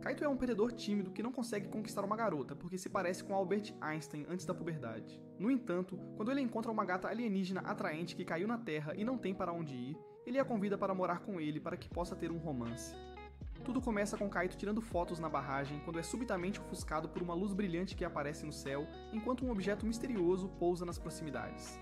Kaito é um perdedor tímido que não consegue conquistar uma garota porque se parece com Albert Einstein antes da puberdade. No entanto, quando ele encontra uma gata alienígena atraente que caiu na Terra e não tem para onde ir, ele a convida para morar com ele para que possa ter um romance. Tudo começa com Kaito tirando fotos na barragem quando é subitamente ofuscado por uma luz brilhante que aparece no céu enquanto um objeto misterioso pousa nas proximidades.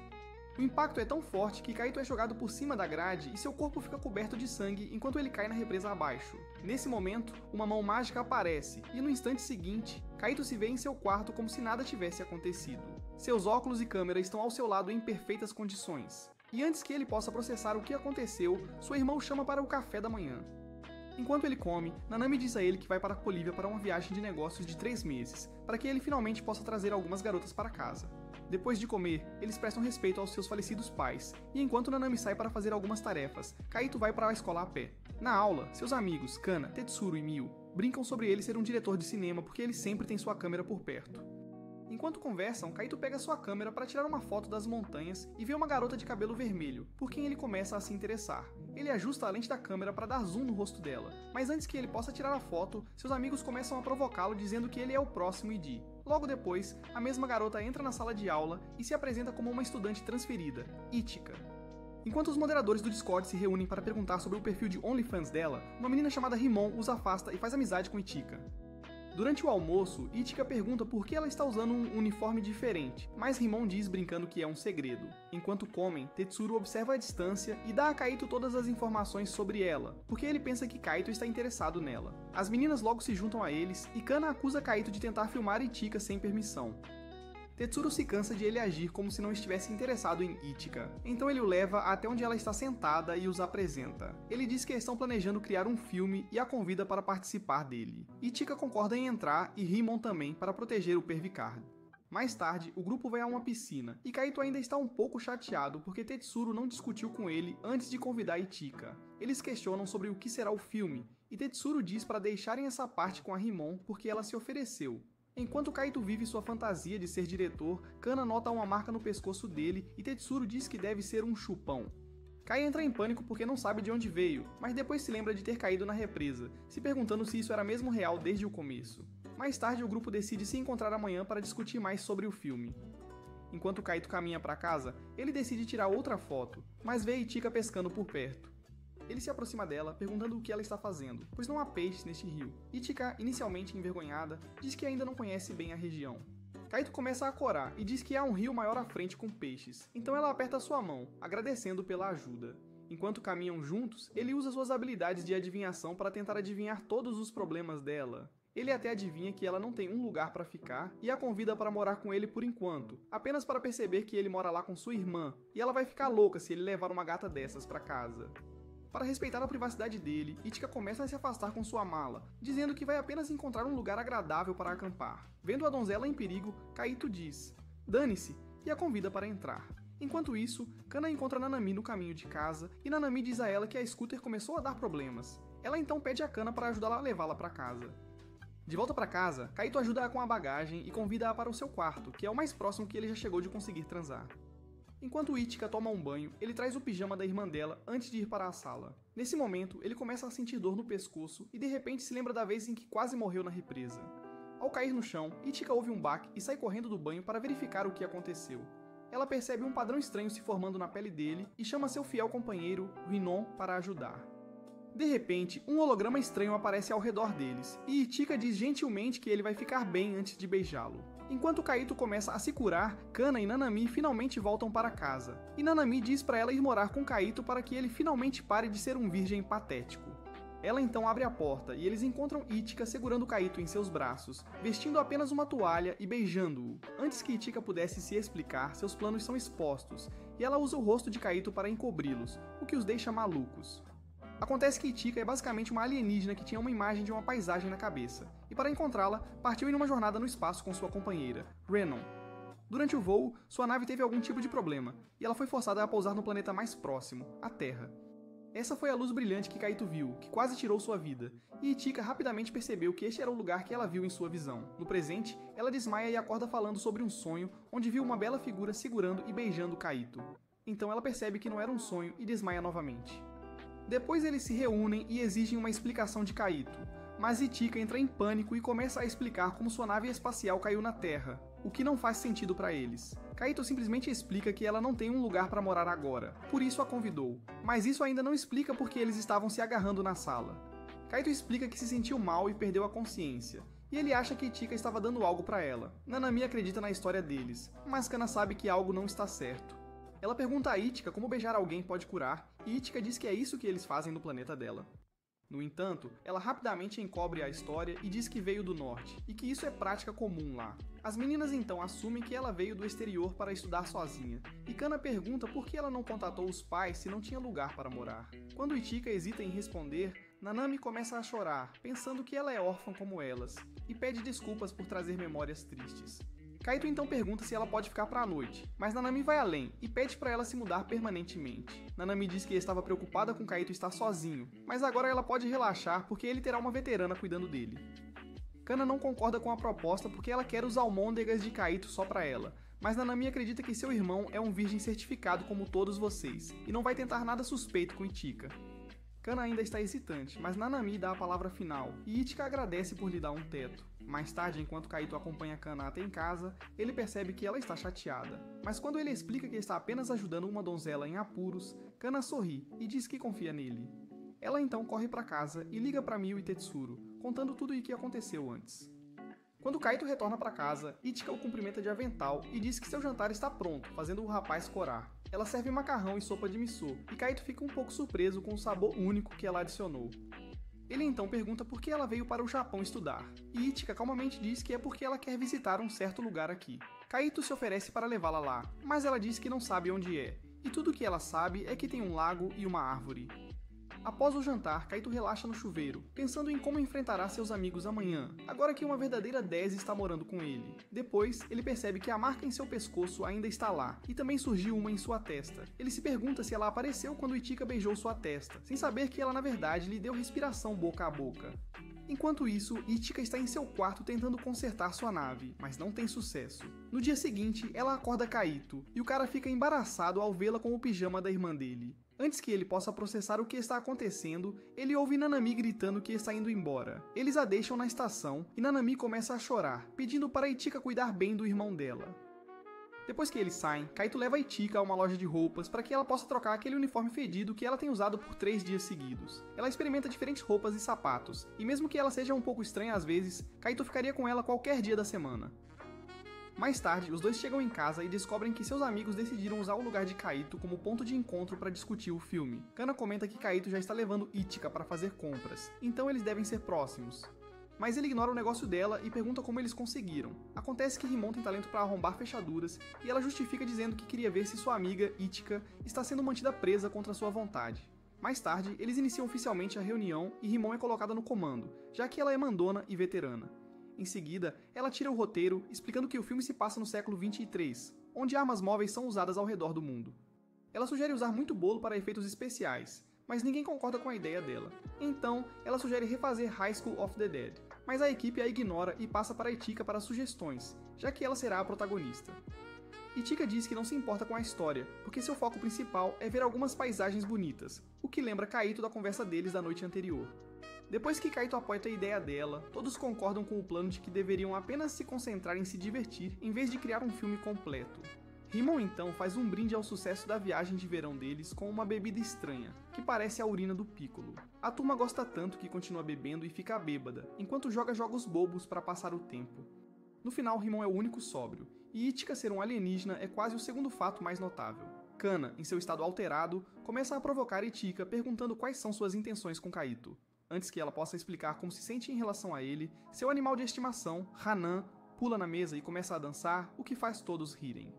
O impacto é tão forte que Kaito é jogado por cima da grade e seu corpo fica coberto de sangue enquanto ele cai na represa abaixo. Nesse momento, uma mão mágica aparece e no instante seguinte, Kaito se vê em seu quarto como se nada tivesse acontecido. Seus óculos e câmera estão ao seu lado em perfeitas condições. E antes que ele possa processar o que aconteceu, sua irmã o chama para o café da manhã. Enquanto ele come, Nanami diz a ele que vai para Colívia para uma viagem de negócios de 3 meses, para que ele finalmente possa trazer algumas garotas para casa. Depois de comer, eles prestam respeito aos seus falecidos pais, e enquanto Nanami sai para fazer algumas tarefas, Kaito vai para a escola a pé. Na aula, seus amigos, Kana, Tetsuro e Miu, brincam sobre ele ser um diretor de cinema porque ele sempre tem sua câmera por perto. Enquanto conversam, Kaito pega sua câmera para tirar uma foto das montanhas e vê uma garota de cabelo vermelho, por quem ele começa a se interessar. Ele ajusta a lente da câmera para dar zoom no rosto dela, mas antes que ele possa tirar a foto, seus amigos começam a provocá-lo dizendo que ele é o próximo ID. Logo depois, a mesma garota entra na sala de aula e se apresenta como uma estudante transferida, Ichika. Enquanto os moderadores do Discord se reúnem para perguntar sobre o perfil de OnlyFans dela, uma menina chamada Rimon os afasta e faz amizade com Ichika. Durante o almoço, Ichika pergunta por que ela está usando um uniforme diferente, mas Rimon diz brincando que é um segredo. Enquanto comem, Tetsuro observa a distância e dá a Kaito todas as informações sobre ela, porque ele pensa que Kaito está interessado nela. As meninas logo se juntam a eles e Kana acusa Kaito de tentar filmar Ichika sem permissão. Tetsuro se cansa de ele agir como se não estivesse interessado em Ichika, então ele o leva até onde ela está sentada e os apresenta. Ele diz que estão planejando criar um filme e a convida para participar dele. Ichika concorda em entrar e Rimon também para proteger o Pervicard. Mais tarde, o grupo vai a uma piscina, e Kaito ainda está um pouco chateado porque Tetsuro não discutiu com ele antes de convidar Ichika. Eles questionam sobre o que será o filme, e Tetsuro diz para deixarem essa parte com a Rimon porque ela se ofereceu. Enquanto Kaito vive sua fantasia de ser diretor, Kana nota uma marca no pescoço dele e Tetsuro diz que deve ser um chupão. Kai entra em pânico porque não sabe de onde veio, mas depois se lembra de ter caído na represa, se perguntando se isso era mesmo real desde o começo. Mais tarde o grupo decide se encontrar amanhã para discutir mais sobre o filme. Enquanto Kaito caminha para casa, ele decide tirar outra foto, mas vê Ichika pescando por perto. Ele se aproxima dela, perguntando o que ela está fazendo, pois não há peixes neste rio. Ichika, inicialmente envergonhada, diz que ainda não conhece bem a região. Kaito começa a corar e diz que há um rio maior à frente com peixes, então ela aperta sua mão, agradecendo pela ajuda. Enquanto caminham juntos, ele usa suas habilidades de adivinhação para tentar adivinhar todos os problemas dela. Ele até adivinha que ela não tem um lugar para ficar e a convida para morar com ele por enquanto, apenas para perceber que ele mora lá com sua irmã, e ela vai ficar louca se ele levar uma gata dessas para casa. Para respeitar a privacidade dele, Ichika começa a se afastar com sua mala, dizendo que vai apenas encontrar um lugar agradável para acampar. Vendo a donzela em perigo, Kaito diz, "Dane-se", e a convida para entrar. Enquanto isso, Kana encontra Nanami no caminho de casa, e Nanami diz a ela que a scooter começou a dar problemas. Ela então pede a Kana para ajudá-la a levá-la para casa. De volta para casa, Kaito ajuda-a com a bagagem e convida-a para o seu quarto, que é o mais próximo que ele já chegou de conseguir transar. Enquanto Ichika toma um banho, ele traz o pijama da irmã dela antes de ir para a sala. Nesse momento, ele começa a sentir dor no pescoço e de repente se lembra da vez em que quase morreu na represa. Ao cair no chão, Ichika ouve um baque e sai correndo do banho para verificar o que aconteceu. Ela percebe um padrão estranho se formando na pele dele e chama seu fiel companheiro, Rinon, para ajudar. De repente, um holograma estranho aparece ao redor deles, e Ichika diz gentilmente que ele vai ficar bem antes de beijá-lo. Enquanto Kaito começa a se curar, Kana e Nanami finalmente voltam para casa, e Nanami diz para ela ir morar com Kaito para que ele finalmente pare de ser um virgem patético. Ela então abre a porta e eles encontram Ichika segurando Kaito em seus braços, vestindo apenas uma toalha e beijando-o. Antes que Ichika pudesse se explicar, seus planos são expostos, e ela usa o rosto de Kaito para encobri-los, o que os deixa malucos. Acontece que Ichika é basicamente uma alienígena que tinha uma imagem de uma paisagem na cabeça, e para encontrá-la, partiu em uma jornada no espaço com sua companheira, Renon. Durante o voo, sua nave teve algum tipo de problema, e ela foi forçada a pousar no planeta mais próximo, a Terra. Essa foi a luz brilhante que Kaito viu, que quase tirou sua vida, e Ichika rapidamente percebeu que este era o lugar que ela viu em sua visão. No presente, ela desmaia e acorda falando sobre um sonho, onde viu uma bela figura segurando e beijando Kaito. Então ela percebe que não era um sonho e desmaia novamente. Depois eles se reúnem e exigem uma explicação de Kaito, Mas Ichika entra em pânico e começa a explicar como sua nave espacial caiu na Terra, o que não faz sentido para eles. Kaito simplesmente explica que ela não tem um lugar para morar agora, por isso a convidou. Mas isso ainda não explica por que eles estavam se agarrando na sala. Kaito explica que se sentiu mal e perdeu a consciência, e ele acha que Ichika estava dando algo para ela. Nanami acredita na história deles, mas Kana sabe que algo não está certo. Ela pergunta a Ichika como beijar alguém pode curar, e Ichika diz que é isso que eles fazem no planeta dela. No entanto, ela rapidamente encobre a história e diz que veio do norte, e que isso é prática comum lá. As meninas então assumem que ela veio do exterior para estudar sozinha, e Kana pergunta por que ela não contatou os pais se não tinha lugar para morar. Quando Ichika hesita em responder, Nanami começa a chorar, pensando que ela é órfã como elas, e pede desculpas por trazer memórias tristes. Kaito então pergunta se ela pode ficar para a noite, mas Nanami vai além e pede para ela se mudar permanentemente. Nanami diz que estava preocupada com Kaito estar sozinho, mas agora ela pode relaxar porque ele terá uma veterana cuidando dele. Kana não concorda com a proposta porque ela quer os almôndegas de Kaito só para ela, mas Nanami acredita que seu irmão é um virgem certificado como todos vocês, e não vai tentar nada suspeito com Ichika. Kana ainda está hesitante, mas Nanami dá a palavra final, e Ichika agradece por lhe dar um teto. Mais tarde, enquanto Kaito acompanha Kana até em casa, ele percebe que ela está chateada. Mas quando ele explica que está apenas ajudando uma donzela em apuros, Kana sorri e diz que confia nele. Ela então corre para casa e liga para Miu e Tetsuro, contando tudo o que aconteceu antes. Quando Kaito retorna para casa, Ichika o cumprimenta de avental e diz que seu jantar está pronto, fazendo o rapaz corar. Ela serve macarrão e sopa de miso, e Kaito fica um pouco surpreso com o sabor único que ela adicionou. Ele então pergunta por que ela veio para o Japão estudar, e Ichika calmamente diz que é porque ela quer visitar um certo lugar aqui. Kaito se oferece para levá-la lá, mas ela diz que não sabe onde é, e tudo que ela sabe é que tem um lago e uma árvore. Após o jantar, Kaito relaxa no chuveiro, pensando em como enfrentará seus amigos amanhã, agora que uma verdadeira 10 está morando com ele. Depois, ele percebe que a marca em seu pescoço ainda está lá, e também surgiu uma em sua testa. Ele se pergunta se ela apareceu quando Ichika beijou sua testa, sem saber que ela na verdade lhe deu respiração boca a boca. Enquanto isso, Ichika está em seu quarto tentando consertar sua nave, mas não tem sucesso. No dia seguinte, ela acorda Kaito, e o cara fica embaraçado ao vê-la com o pijama da irmã dele. Antes que ele possa processar o que está acontecendo, ele ouve Nanami gritando que está indo embora. Eles a deixam na estação, e Nanami começa a chorar, pedindo para Ichika cuidar bem do irmão dela. Depois que eles saem, Kaito leva Ichika a uma loja de roupas para que ela possa trocar aquele uniforme fedido que ela tem usado por 3 dias seguidos. Ela experimenta diferentes roupas e sapatos, e mesmo que ela seja um pouco estranha às vezes, Kaito ficaria com ela qualquer dia da semana. Mais tarde, os dois chegam em casa e descobrem que seus amigos decidiram usar o lugar de Kaito como ponto de encontro para discutir o filme. Kana comenta que Kaito já está levando Ichika para fazer compras, então eles devem ser próximos. Mas ele ignora o negócio dela e pergunta como eles conseguiram. Acontece que Rimon tem talento para arrombar fechaduras e ela justifica dizendo que queria ver se sua amiga, Ichika, está sendo mantida presa contra sua vontade. Mais tarde, eles iniciam oficialmente a reunião e Rimon é colocada no comando, já que ela é mandona e veterana. Em seguida, ela tira o roteiro, explicando que o filme se passa no século 23, onde armas móveis são usadas ao redor do mundo. Ela sugere usar muito bolo para efeitos especiais, mas ninguém concorda com a ideia dela. Então, ela sugere refazer High School of the Dead, mas a equipe a ignora e passa para Ichika para sugestões, já que ela será a protagonista. Ichika diz que não se importa com a história, porque seu foco principal é ver algumas paisagens bonitas, o que lembra Kaito da conversa deles da noite anterior. Depois que Kaito apoia a ideia dela, todos concordam com o plano de que deveriam apenas se concentrar em se divertir em vez de criar um filme completo. Rimon então faz um brinde ao sucesso da viagem de verão deles com uma bebida estranha, que parece a urina do Piccolo. A turma gosta tanto que continua bebendo e fica bêbada, enquanto joga jogos bobos para passar o tempo. No final, Rimon é o único sóbrio, e Ichika ser um alienígena é quase o segundo fato mais notável. Kana, em seu estado alterado, começa a provocar Ichika perguntando quais são suas intenções com Kaito. Antes que ela possa explicar como se sente em relação a ele, seu animal de estimação, Hanan, pula na mesa e começa a dançar, o que faz todos rirem.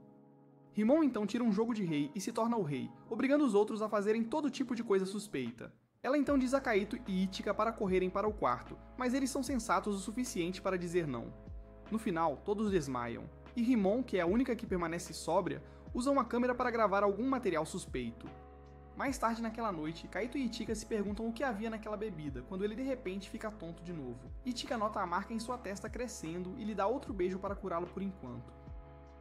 Rimon então tira um jogo de rei e se torna o rei, obrigando os outros a fazerem todo tipo de coisa suspeita. Ela então diz a Kaito e Ichika para correrem para o quarto, mas eles são sensatos o suficiente para dizer não. No final, todos desmaiam, e Rimon, que é a única que permanece sóbria, usa uma câmera para gravar algum material suspeito. Mais tarde naquela noite, Kaito e Ichika se perguntam o que havia naquela bebida, quando ele de repente fica tonto de novo. Ichika nota a marca em sua testa crescendo e lhe dá outro beijo para curá-lo por enquanto.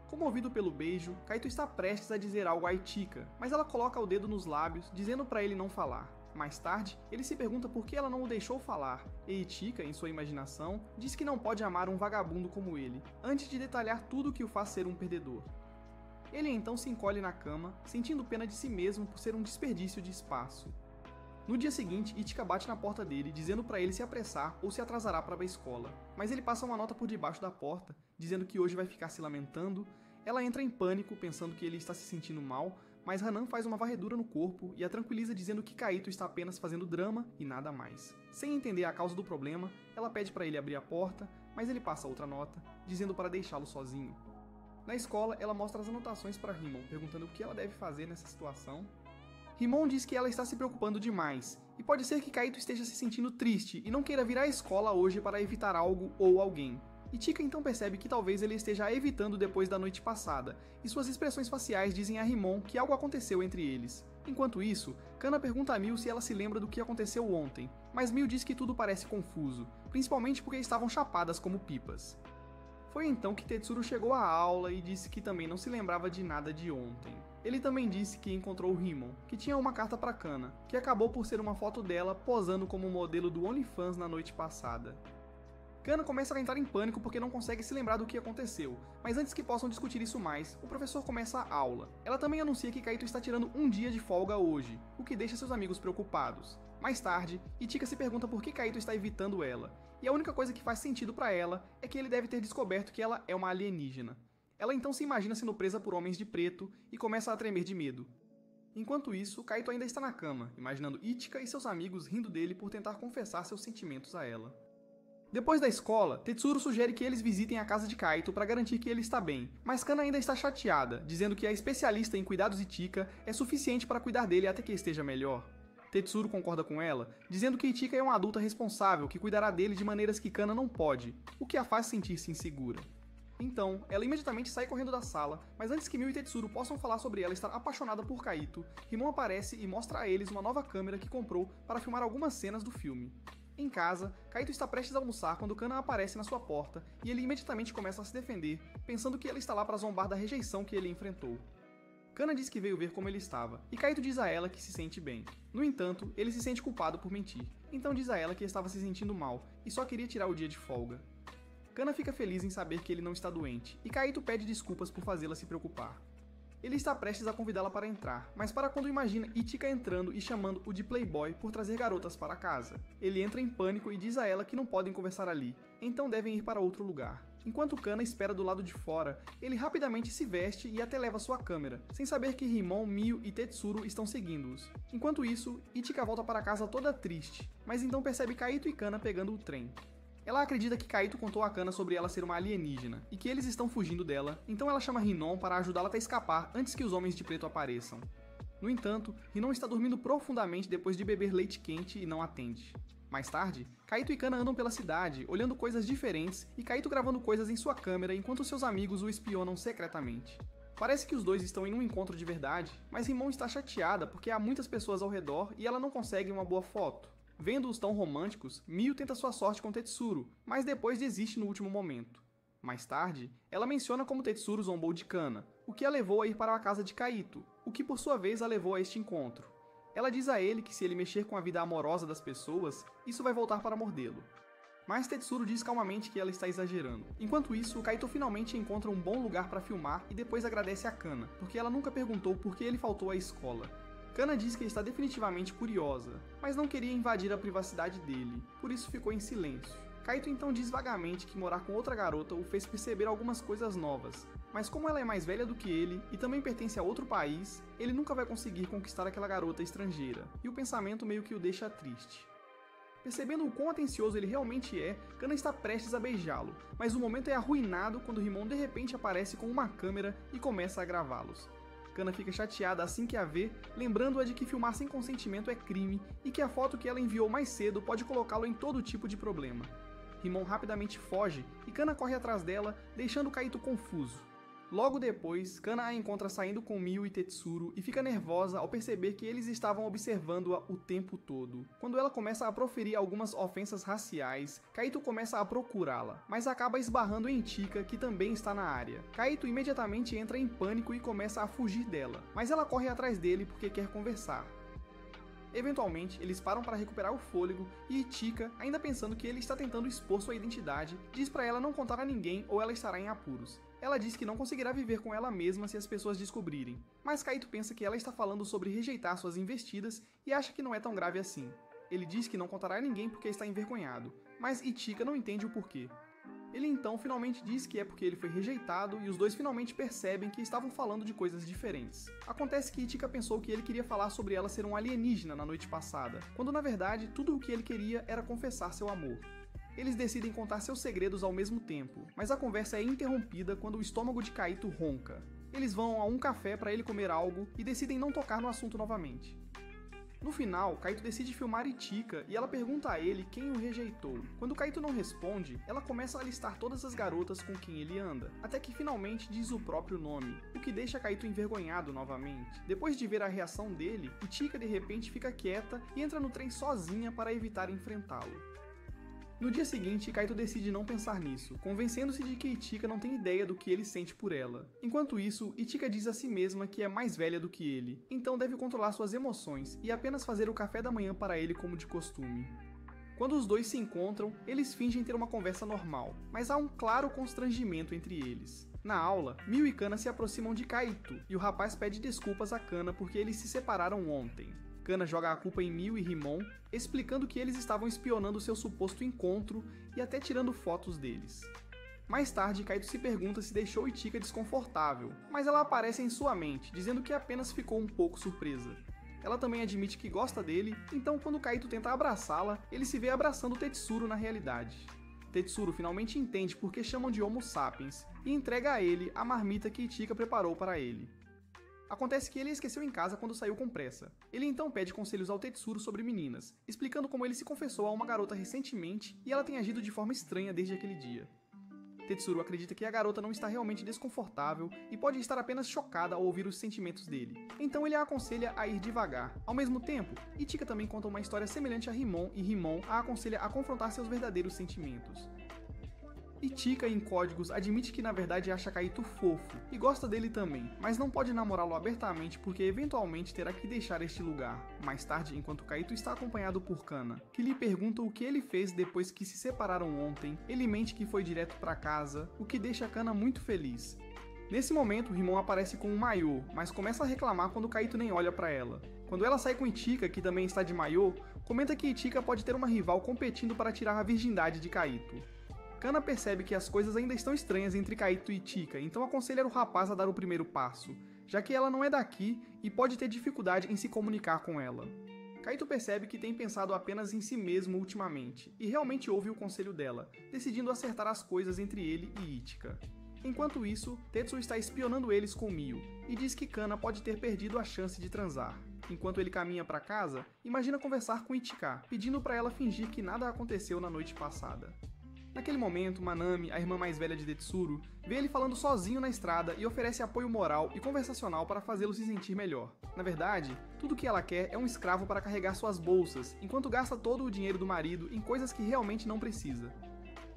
Comovido pelo beijo, Kaito está prestes a dizer algo a Ichika, mas ela coloca o dedo nos lábios, dizendo para ele não falar. Mais tarde, ele se pergunta por que ela não o deixou falar, e Ichika, em sua imaginação, diz que não pode amar um vagabundo como ele, antes de detalhar tudo o que o faz ser um perdedor. Ele então se encolhe na cama, sentindo pena de si mesmo por ser um desperdício de espaço. No dia seguinte, Ichika bate na porta dele, dizendo para ele se apressar ou se atrasará para a escola, mas ele passa uma nota por debaixo da porta, dizendo que hoje vai ficar se lamentando. Ela entra em pânico, pensando que ele está se sentindo mal, mas Hanan faz uma varredura no corpo e a tranquiliza dizendo que Kaito está apenas fazendo drama e nada mais. Sem entender a causa do problema, ela pede para ele abrir a porta, mas ele passa outra nota, dizendo para deixá-lo sozinho. Na escola, ela mostra as anotações para Rimon, perguntando o que ela deve fazer nessa situação. Rimon diz que ela está se preocupando demais, e pode ser que Kaito esteja se sentindo triste e não queira vir à escola hoje para evitar algo ou alguém. Ichika então percebe que talvez ele esteja a evitando depois da noite passada, e suas expressões faciais dizem a Rimon que algo aconteceu entre eles. Enquanto isso, Kana pergunta a Miu se ela se lembra do que aconteceu ontem, mas Miu diz que tudo parece confuso, principalmente porque estavam chapadas como pipas. Foi então que Tetsuro chegou à aula e disse que também não se lembrava de nada de ontem. Ele também disse que encontrou Rimon, que tinha uma carta para Kana, que acabou por ser uma foto dela posando como modelo do OnlyFans na noite passada. Kana começa a entrar em pânico porque não consegue se lembrar do que aconteceu, mas antes que possam discutir isso mais, o professor começa a aula. Ela também anuncia que Kaito está tirando um dia de folga hoje, o que deixa seus amigos preocupados. Mais tarde, Ichika se pergunta por que Kaito está evitando ela, e a única coisa que faz sentido para ela é que ele deve ter descoberto que ela é uma alienígena. Ela então se imagina sendo presa por homens de preto e começa a tremer de medo. Enquanto isso, Kaito ainda está na cama, imaginando Ichika e seus amigos rindo dele por tentar confessar seus sentimentos a ela. Depois da escola, Tetsuro sugere que eles visitem a casa de Kaito para garantir que ele está bem, mas Kana ainda está chateada, dizendo que a especialista em cuidados Ichika é suficiente para cuidar dele até que esteja melhor. Tetsuro concorda com ela, dizendo que Ichika é uma adulta responsável que cuidará dele de maneiras que Kana não pode, o que a faz sentir-se insegura. Então, ela imediatamente sai correndo da sala, mas antes que Miu e Tetsuro possam falar sobre ela estar apaixonada por Kaito, Rimon aparece e mostra a eles uma nova câmera que comprou para filmar algumas cenas do filme. Em casa, Kaito está prestes a almoçar quando Kana aparece na sua porta e ele imediatamente começa a se defender, pensando que ela está lá para zombar da rejeição que ele enfrentou. Kana diz que veio ver como ele estava, e Kaito diz a ela que se sente bem. No entanto, ele se sente culpado por mentir, então diz a ela que estava se sentindo mal e só queria tirar o dia de folga. Kana fica feliz em saber que ele não está doente, e Kaito pede desculpas por fazê-la se preocupar. Ele está prestes a convidá-la para entrar, mas para quando imagina Ichika entrando e chamando o de playboy por trazer garotas para casa. Ele entra em pânico e diz a ela que não podem conversar ali, então devem ir para outro lugar. Enquanto Kana espera do lado de fora, ele rapidamente se veste e até leva sua câmera, sem saber que Rimon, Miu e Tetsuro estão seguindo-os. Enquanto isso, Ichika volta para casa toda triste, mas então percebe Kaito e Kana pegando o trem. Ela acredita que Kaito contou a Kana sobre ela ser uma alienígena, e que eles estão fugindo dela, então ela chama Rinon para ajudá-la a escapar antes que os homens de preto apareçam. No entanto, Rinon está dormindo profundamente depois de beber leite quente e não atende. Mais tarde, Kaito e Kana andam pela cidade, olhando coisas diferentes, e Kaito gravando coisas em sua câmera enquanto seus amigos o espionam secretamente. Parece que os dois estão em um encontro de verdade, mas Rimon está chateada porque há muitas pessoas ao redor e ela não consegue uma boa foto. Vendo-os tão românticos, Miu tenta sua sorte com Tetsuro, mas depois desiste no último momento. Mais tarde, ela menciona como Tetsuro zombou de Kana, o que a levou a ir para a casa de Kaito, o que por sua vez a levou a este encontro. Ela diz a ele que se ele mexer com a vida amorosa das pessoas, isso vai voltar para mordê-lo. Mas Tetsuro diz calmamente que ela está exagerando. Enquanto isso, Kaito finalmente encontra um bom lugar para filmar e depois agradece a Kana, porque ela nunca perguntou por que ele faltou à escola. Kana diz que está definitivamente curiosa, mas não queria invadir a privacidade dele, por isso ficou em silêncio. Kaito então diz vagamente que morar com outra garota o fez perceber algumas coisas novas, mas como ela é mais velha do que ele e também pertence a outro país, ele nunca vai conseguir conquistar aquela garota estrangeira, e o pensamento meio que o deixa triste. Percebendo o quão atencioso ele realmente é, Kana está prestes a beijá-lo, mas o momento é arruinado quando Rimon de repente aparece com uma câmera e começa a gravá-los. Kana fica chateada assim que a vê, lembrando-a de que filmar sem consentimento é crime e que a foto que ela enviou mais cedo pode colocá-lo em todo tipo de problema. Rimon rapidamente foge e Kana corre atrás dela, deixando Kaito confuso. Logo depois, Kana a encontra saindo com Miu e Tetsuro e fica nervosa ao perceber que eles estavam observando-a o tempo todo. Quando ela começa a proferir algumas ofensas raciais, Kaito começa a procurá-la, mas acaba esbarrando em Chika, que também está na área. Kaito imediatamente entra em pânico e começa a fugir dela, mas ela corre atrás dele porque quer conversar. Eventualmente, eles param para recuperar o fôlego e Ichika, ainda pensando que ele está tentando expor sua identidade, diz para ela não contar a ninguém ou ela estará em apuros. Ela diz que não conseguirá viver com ela mesma se as pessoas descobrirem, mas Kaito pensa que ela está falando sobre rejeitar suas investidas e acha que não é tão grave assim. Ele diz que não contará a ninguém porque está envergonhado, mas Ichika não entende o porquê. Ele então finalmente diz que é porque ele foi rejeitado e os dois finalmente percebem que estavam falando de coisas diferentes. Acontece que Ichika pensou que ele queria falar sobre ela ser um alienígena na noite passada, quando na verdade tudo o que ele queria era confessar seu amor. Eles decidem contar seus segredos ao mesmo tempo, mas a conversa é interrompida quando o estômago de Kaito ronca. Eles vão a um café para ele comer algo e decidem não tocar no assunto novamente. No final, Kaito decide filmar Ichika e ela pergunta a ele quem o rejeitou. Quando Kaito não responde, ela começa a listar todas as garotas com quem ele anda, até que finalmente diz o próprio nome, o que deixa Kaito envergonhado novamente. Depois de ver a reação dele, Ichika de repente fica quieta e entra no trem sozinha para evitar enfrentá-lo. No dia seguinte, Kaito decide não pensar nisso, convencendo-se de que Ichika não tem ideia do que ele sente por ela. Enquanto isso, Ichika diz a si mesma que é mais velha do que ele, então deve controlar suas emoções e apenas fazer o café da manhã para ele como de costume. Quando os dois se encontram, eles fingem ter uma conversa normal, mas há um claro constrangimento entre eles. Na aula, Mio e Kana se aproximam de Kaito, e o rapaz pede desculpas a Kana porque eles se separaram ontem. Kana joga a culpa em Mio e Rimon, explicando que eles estavam espionando seu suposto encontro e até tirando fotos deles. Mais tarde, Kaito se pergunta se deixou Ichika desconfortável, mas ela aparece em sua mente, dizendo que apenas ficou um pouco surpresa. Ela também admite que gosta dele, então quando Kaito tenta abraçá-la, ele se vê abraçando Tetsuro na realidade. Tetsuro finalmente entende por que chamam de Homo sapiens e entrega a ele a marmita que Ichika preparou para ele. Acontece que ele esqueceu em casa quando saiu com pressa. Ele então pede conselhos ao Tetsuro sobre meninas, explicando como ele se confessou a uma garota recentemente e ela tem agido de forma estranha desde aquele dia. Tetsuro acredita que a garota não está realmente desconfortável e pode estar apenas chocada ao ouvir os sentimentos dele, então ele a aconselha a ir devagar. Ao mesmo tempo, Ichika também conta uma história semelhante a Rimon e Rimon a aconselha a confrontar seus verdadeiros sentimentos. Ichika, em códigos, admite que na verdade acha Kaito fofo e gosta dele também, mas não pode namorá-lo abertamente porque eventualmente terá que deixar este lugar. Mais tarde, enquanto Kaito está acompanhado por Kana, que lhe pergunta o que ele fez depois que se separaram ontem, ele mente que foi direto para casa, o que deixa Kana muito feliz. Nesse momento, Rimon aparece com um maiô, mas começa a reclamar quando Kaito nem olha para ela. Quando ela sai com Ichika, que também está de maiô, comenta que Ichika pode ter uma rival competindo para tirar a virgindade de Kaito. Kana percebe que as coisas ainda estão estranhas entre Kaito e Ichika, então aconselha o rapaz a dar o primeiro passo, já que ela não é daqui e pode ter dificuldade em se comunicar com ela. Kaito percebe que tem pensado apenas em si mesmo ultimamente, e realmente ouve o conselho dela, decidindo acertar as coisas entre ele e Ichika. Enquanto isso, Tetsuo está espionando eles com Mio, e diz que Kana pode ter perdido a chance de transar. Enquanto ele caminha para casa, imagina conversar com Ichika, pedindo para ela fingir que nada aconteceu na noite passada. Naquele momento, Manami, a irmã mais velha de Tetsuro, vê ele falando sozinho na estrada e oferece apoio moral e conversacional para fazê-lo se sentir melhor. Na verdade, tudo o que ela quer é um escravo para carregar suas bolsas, enquanto gasta todo o dinheiro do marido em coisas que realmente não precisa.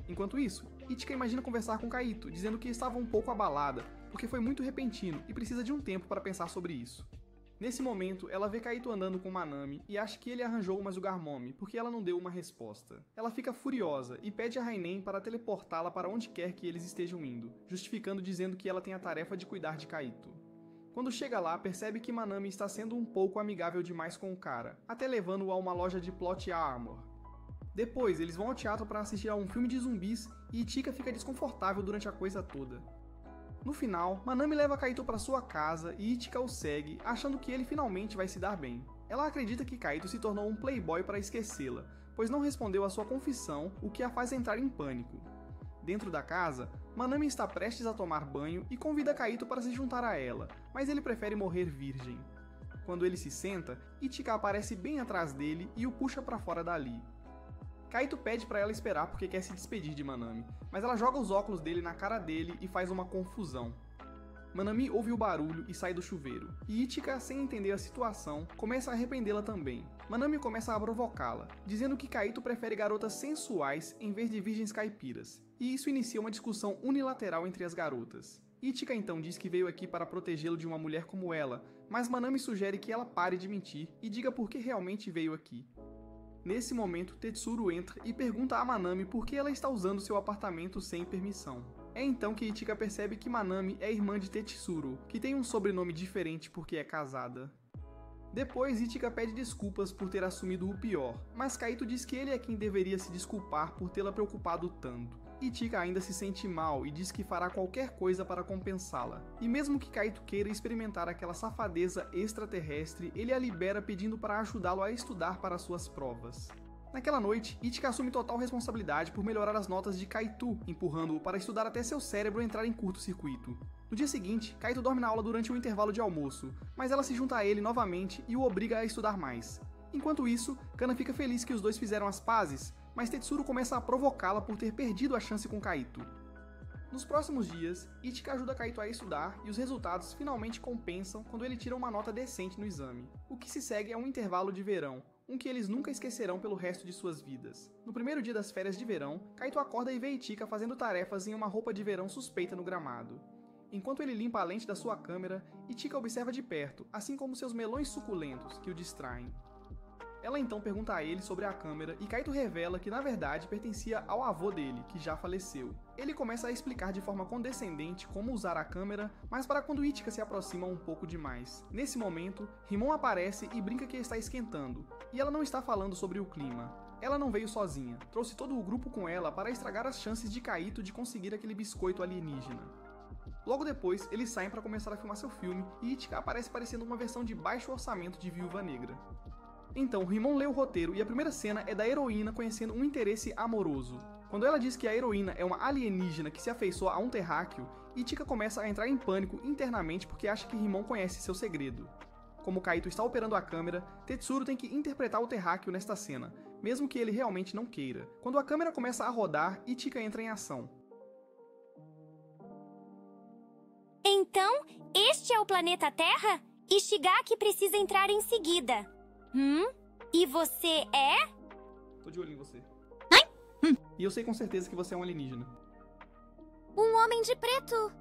Enquanto isso, Ichika imagina conversar com Kaito, dizendo que estava um pouco abalada, porque foi muito repentino e precisa de um tempo para pensar sobre isso. Nesse momento, ela vê Kaito andando com Manami e acha que ele arranjou uma Zugarmome, porque ela não deu uma resposta. Ela fica furiosa e pede a Rainen para teleportá-la para onde quer que eles estejam indo, justificando dizendo que ela tem a tarefa de cuidar de Kaito. Quando chega lá, percebe que Manami está sendo um pouco amigável demais com o cara, até levando-o a uma loja de plot armor. Depois, eles vão ao teatro para assistir a um filme de zumbis e Ichika fica desconfortável durante a coisa toda. No final, Manami leva Kaito para sua casa e Ichika o segue, achando que ele finalmente vai se dar bem. Ela acredita que Kaito se tornou um playboy para esquecê-la, pois não respondeu à sua confissão, o que a faz entrar em pânico. Dentro da casa, Manami está prestes a tomar banho e convida Kaito para se juntar a ela, mas ele prefere morrer virgem. Quando ele se senta, Ichika aparece bem atrás dele e o puxa para fora dali. Kaito pede para ela esperar porque quer se despedir de Manami, mas ela joga os óculos dele na cara dele e faz uma confusão. Manami ouve o barulho e sai do chuveiro, e Ichika, sem entender a situação, começa a arrependê-la também. Manami começa a provocá-la, dizendo que Kaito prefere garotas sensuais em vez de virgens caipiras, e isso inicia uma discussão unilateral entre as garotas. Ichika então diz que veio aqui para protegê-lo de uma mulher como ela, mas Manami sugere que ela pare de mentir e diga por que realmente veio aqui. Nesse momento, Tetsuro entra e pergunta a Manami por que ela está usando seu apartamento sem permissão. É então que Ichika percebe que Manami é irmã de Tetsuro, que tem um sobrenome diferente porque é casada. Depois, Ichika pede desculpas por ter assumido o pior, mas Kaito diz que ele é quem deveria se desculpar por tê-la preocupado tanto. Ichika ainda se sente mal e diz que fará qualquer coisa para compensá-la. E mesmo que Kaito queira experimentar aquela safadeza extraterrestre, ele a libera pedindo para ajudá-lo a estudar para suas provas. Naquela noite, Ichika assume total responsabilidade por melhorar as notas de Kaito, empurrando-o para estudar até seu cérebro entrar em curto-circuito. No dia seguinte, Kaito dorme na aula durante um intervalo de almoço, mas ela se junta a ele novamente e o obriga a estudar mais. Enquanto isso, Kana fica feliz que os dois fizeram as pazes, mas Tetsuro começa a provocá-la por ter perdido a chance com Kaito. Nos próximos dias, Ichika ajuda Kaito a estudar e os resultados finalmente compensam quando ele tira uma nota decente no exame. O que se segue é um intervalo de verão, um que eles nunca esquecerão pelo resto de suas vidas. No primeiro dia das férias de verão, Kaito acorda e vê Ichika fazendo tarefas em uma roupa de verão suspeita no gramado. Enquanto ele limpa a lente da sua câmera, Ichika observa de perto, assim como seus melões suculentos, que o distraem. Ela então pergunta a ele sobre a câmera e Kaito revela que na verdade pertencia ao avô dele, que já faleceu. Ele começa a explicar de forma condescendente como usar a câmera, mas para quando Ichika se aproxima um pouco demais. Nesse momento, Rimon aparece e brinca que está esquentando, e ela não está falando sobre o clima. Ela não veio sozinha, trouxe todo o grupo com ela para estragar as chances de Kaito de conseguir aquele biscoito alienígena. Logo depois, eles saem para começar a filmar seu filme e Ichika aparece parecendo uma versão de baixo orçamento de Viúva Negra. Então, Rimon lê o roteiro e a primeira cena é da heroína conhecendo um interesse amoroso. Quando ela diz que a heroína é uma alienígena que se afeiçoa a um terráqueo, Ichika começa a entrar em pânico internamente porque acha que Rimon conhece seu segredo. Como Kaito está operando a câmera, Tetsuro tem que interpretar o terráqueo nesta cena, mesmo que ele realmente não queira. Quando a câmera começa a rodar, Ichika entra em ação. Então, este é o planeta Terra? E Shigaki precisa entrar em seguida. E você é? Tô de olho em você. Ai! E eu sei com certeza que você é um alienígena. Um homem de preto.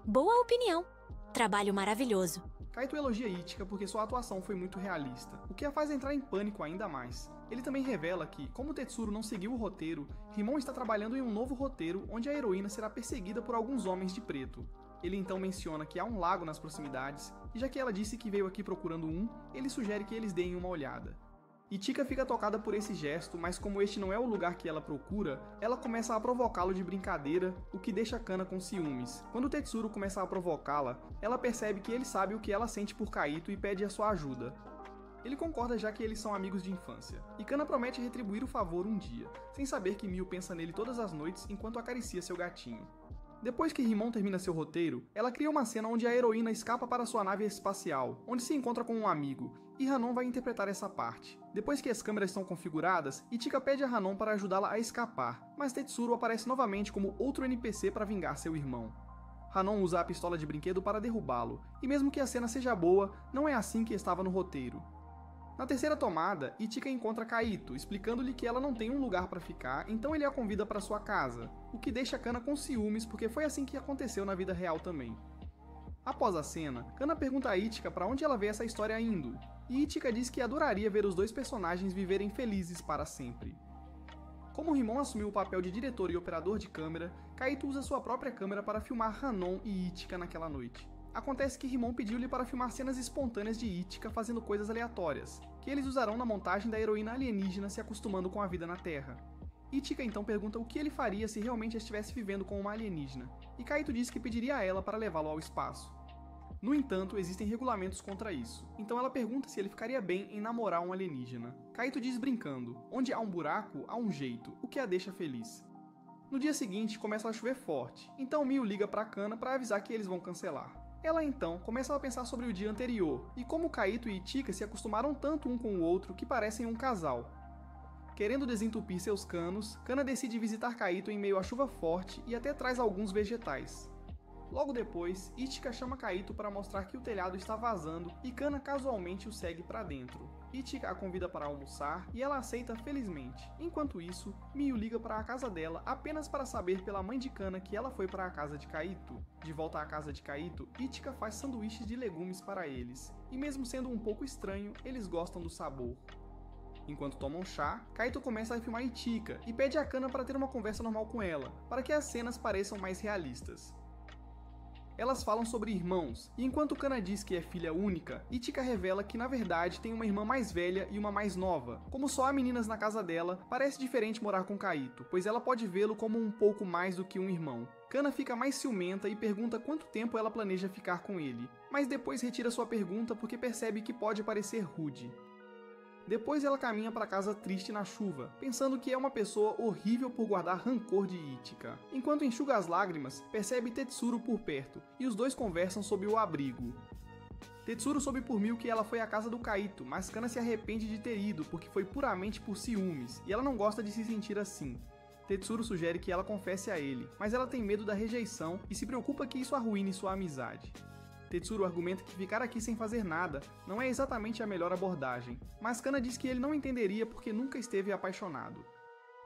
Boa opinião. Trabalho maravilhoso. Kaito elogia Ichika porque sua atuação foi muito realista, o que a faz entrar em pânico ainda mais. Ele também revela que, como Tetsuro não seguiu o roteiro, Rimon está trabalhando em um novo roteiro onde a heroína será perseguida por alguns homens de preto. Ele então menciona que há um lago nas proximidades, e já que ela disse que veio aqui procurando um, ele sugere que eles deem uma olhada. Ichika fica tocada por esse gesto, mas como este não é o lugar que ela procura, ela começa a provocá-lo de brincadeira, o que deixa Kana com ciúmes. Quando Tetsuro começa a provocá-la, ela percebe que ele sabe o que ela sente por Kaito e pede a sua ajuda. Ele concorda já que eles são amigos de infância, e Kana promete retribuir o favor um dia, sem saber que Miu pensa nele todas as noites enquanto acaricia seu gatinho. Depois que Rimon termina seu roteiro, ela cria uma cena onde a heroína escapa para sua nave espacial, onde se encontra com um amigo, e Hanon vai interpretar essa parte. Depois que as câmeras estão configuradas, Ichika pede a Hanon para ajudá-la a escapar, mas Tetsuro aparece novamente como outro NPC para vingar seu irmão. Hanon usa a pistola de brinquedo para derrubá-lo, e mesmo que a cena seja boa, não é assim que estava no roteiro. Na terceira tomada, Ichika encontra Kaito, explicando-lhe que ela não tem um lugar para ficar, então ele a convida para sua casa, o que deixa Kana com ciúmes porque foi assim que aconteceu na vida real também. Após a cena, Kana pergunta a Ichika para onde ela vê essa história indo, e Ichika diz que adoraria ver os dois personagens viverem felizes para sempre. Como Rimon assumiu o papel de diretor e operador de câmera, Kaito usa sua própria câmera para filmar Hanon e Ichika naquela noite. Acontece que Rimon pediu-lhe para filmar cenas espontâneas de Ichika fazendo coisas aleatórias, que eles usarão na montagem da heroína alienígena se acostumando com a vida na Terra. Ichika então pergunta o que ele faria se realmente estivesse vivendo com uma alienígena, e Kaito diz que pediria a ela para levá-lo ao espaço. No entanto, existem regulamentos contra isso, então ela pergunta se ele ficaria bem em namorar um alienígena. Kaito diz brincando, onde há um buraco, há um jeito, o que a deixa feliz. No dia seguinte, começa a chover forte, então Miu liga para Kana para avisar que eles vão cancelar. Ela então começa a pensar sobre o dia anterior, e como Kaito e Ichika se acostumaram tanto um com o outro que parecem um casal. Querendo desentupir seus canos, Kana decide visitar Kaito em meio à chuva forte e até traz alguns vegetais. Logo depois, Ichika chama Kaito para mostrar que o telhado está vazando e Kana casualmente o segue para dentro. Ichika a convida para almoçar e ela aceita felizmente. Enquanto isso, Miyu liga para a casa dela apenas para saber pela mãe de Kana que ela foi para a casa de Kaito. De volta à casa de Kaito, Ichika faz sanduíches de legumes para eles, e mesmo sendo um pouco estranho, eles gostam do sabor. Enquanto tomam chá, Kaito começa a filmar Ichika e pede a Kana para ter uma conversa normal com ela, para que as cenas pareçam mais realistas. Elas falam sobre irmãos, e enquanto Kana diz que é filha única, Ichika revela que na verdade tem uma irmã mais velha e uma mais nova. Como só há meninas na casa dela, parece diferente morar com Kaito, pois ela pode vê-lo como um pouco mais do que um irmão. Kana fica mais ciumenta e pergunta quanto tempo ela planeja ficar com ele, mas depois retira sua pergunta porque percebe que pode parecer rude. Depois ela caminha para casa triste na chuva, pensando que é uma pessoa horrível por guardar rancor de Ichika. Enquanto enxuga as lágrimas, percebe Tetsuro por perto, e os dois conversam sobre o abrigo. Tetsuro soube por Miyu que ela foi à casa do Kaito, mas Kana se arrepende de ter ido porque foi puramente por ciúmes, e ela não gosta de se sentir assim. Tetsuro sugere que ela confesse a ele, mas ela tem medo da rejeição e se preocupa que isso arruine sua amizade. Tetsuro argumenta que ficar aqui sem fazer nada não é exatamente a melhor abordagem, mas Kana diz que ele não entenderia porque nunca esteve apaixonado.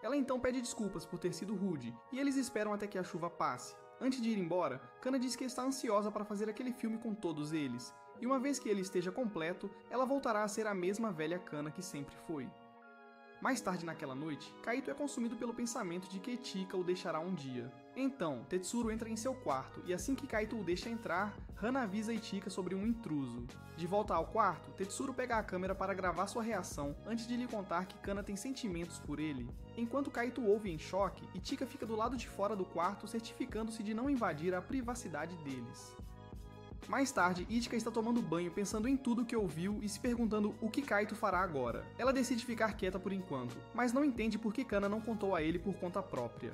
Ela então pede desculpas por ter sido rude, e eles esperam até que a chuva passe. Antes de ir embora, Kana diz que está ansiosa para fazer aquele filme com todos eles, e uma vez que ele esteja completo, ela voltará a ser a mesma velha Kana que sempre foi. Mais tarde naquela noite, Kaito é consumido pelo pensamento de que Ichika o deixará um dia. Então, Tetsuro entra em seu quarto, e assim que Kaito o deixa entrar, Hana avisa Ichika sobre um intruso. De volta ao quarto, Tetsuro pega a câmera para gravar sua reação antes de lhe contar que Kana tem sentimentos por ele. Enquanto Kaito ouve em choque, Ichika fica do lado de fora do quarto certificando-se de não invadir a privacidade deles. Mais tarde, Ichika está tomando banho pensando em tudo que ouviu e se perguntando o que Kaito fará agora. Ela decide ficar quieta por enquanto, mas não entende por que Kana não contou a ele por conta própria.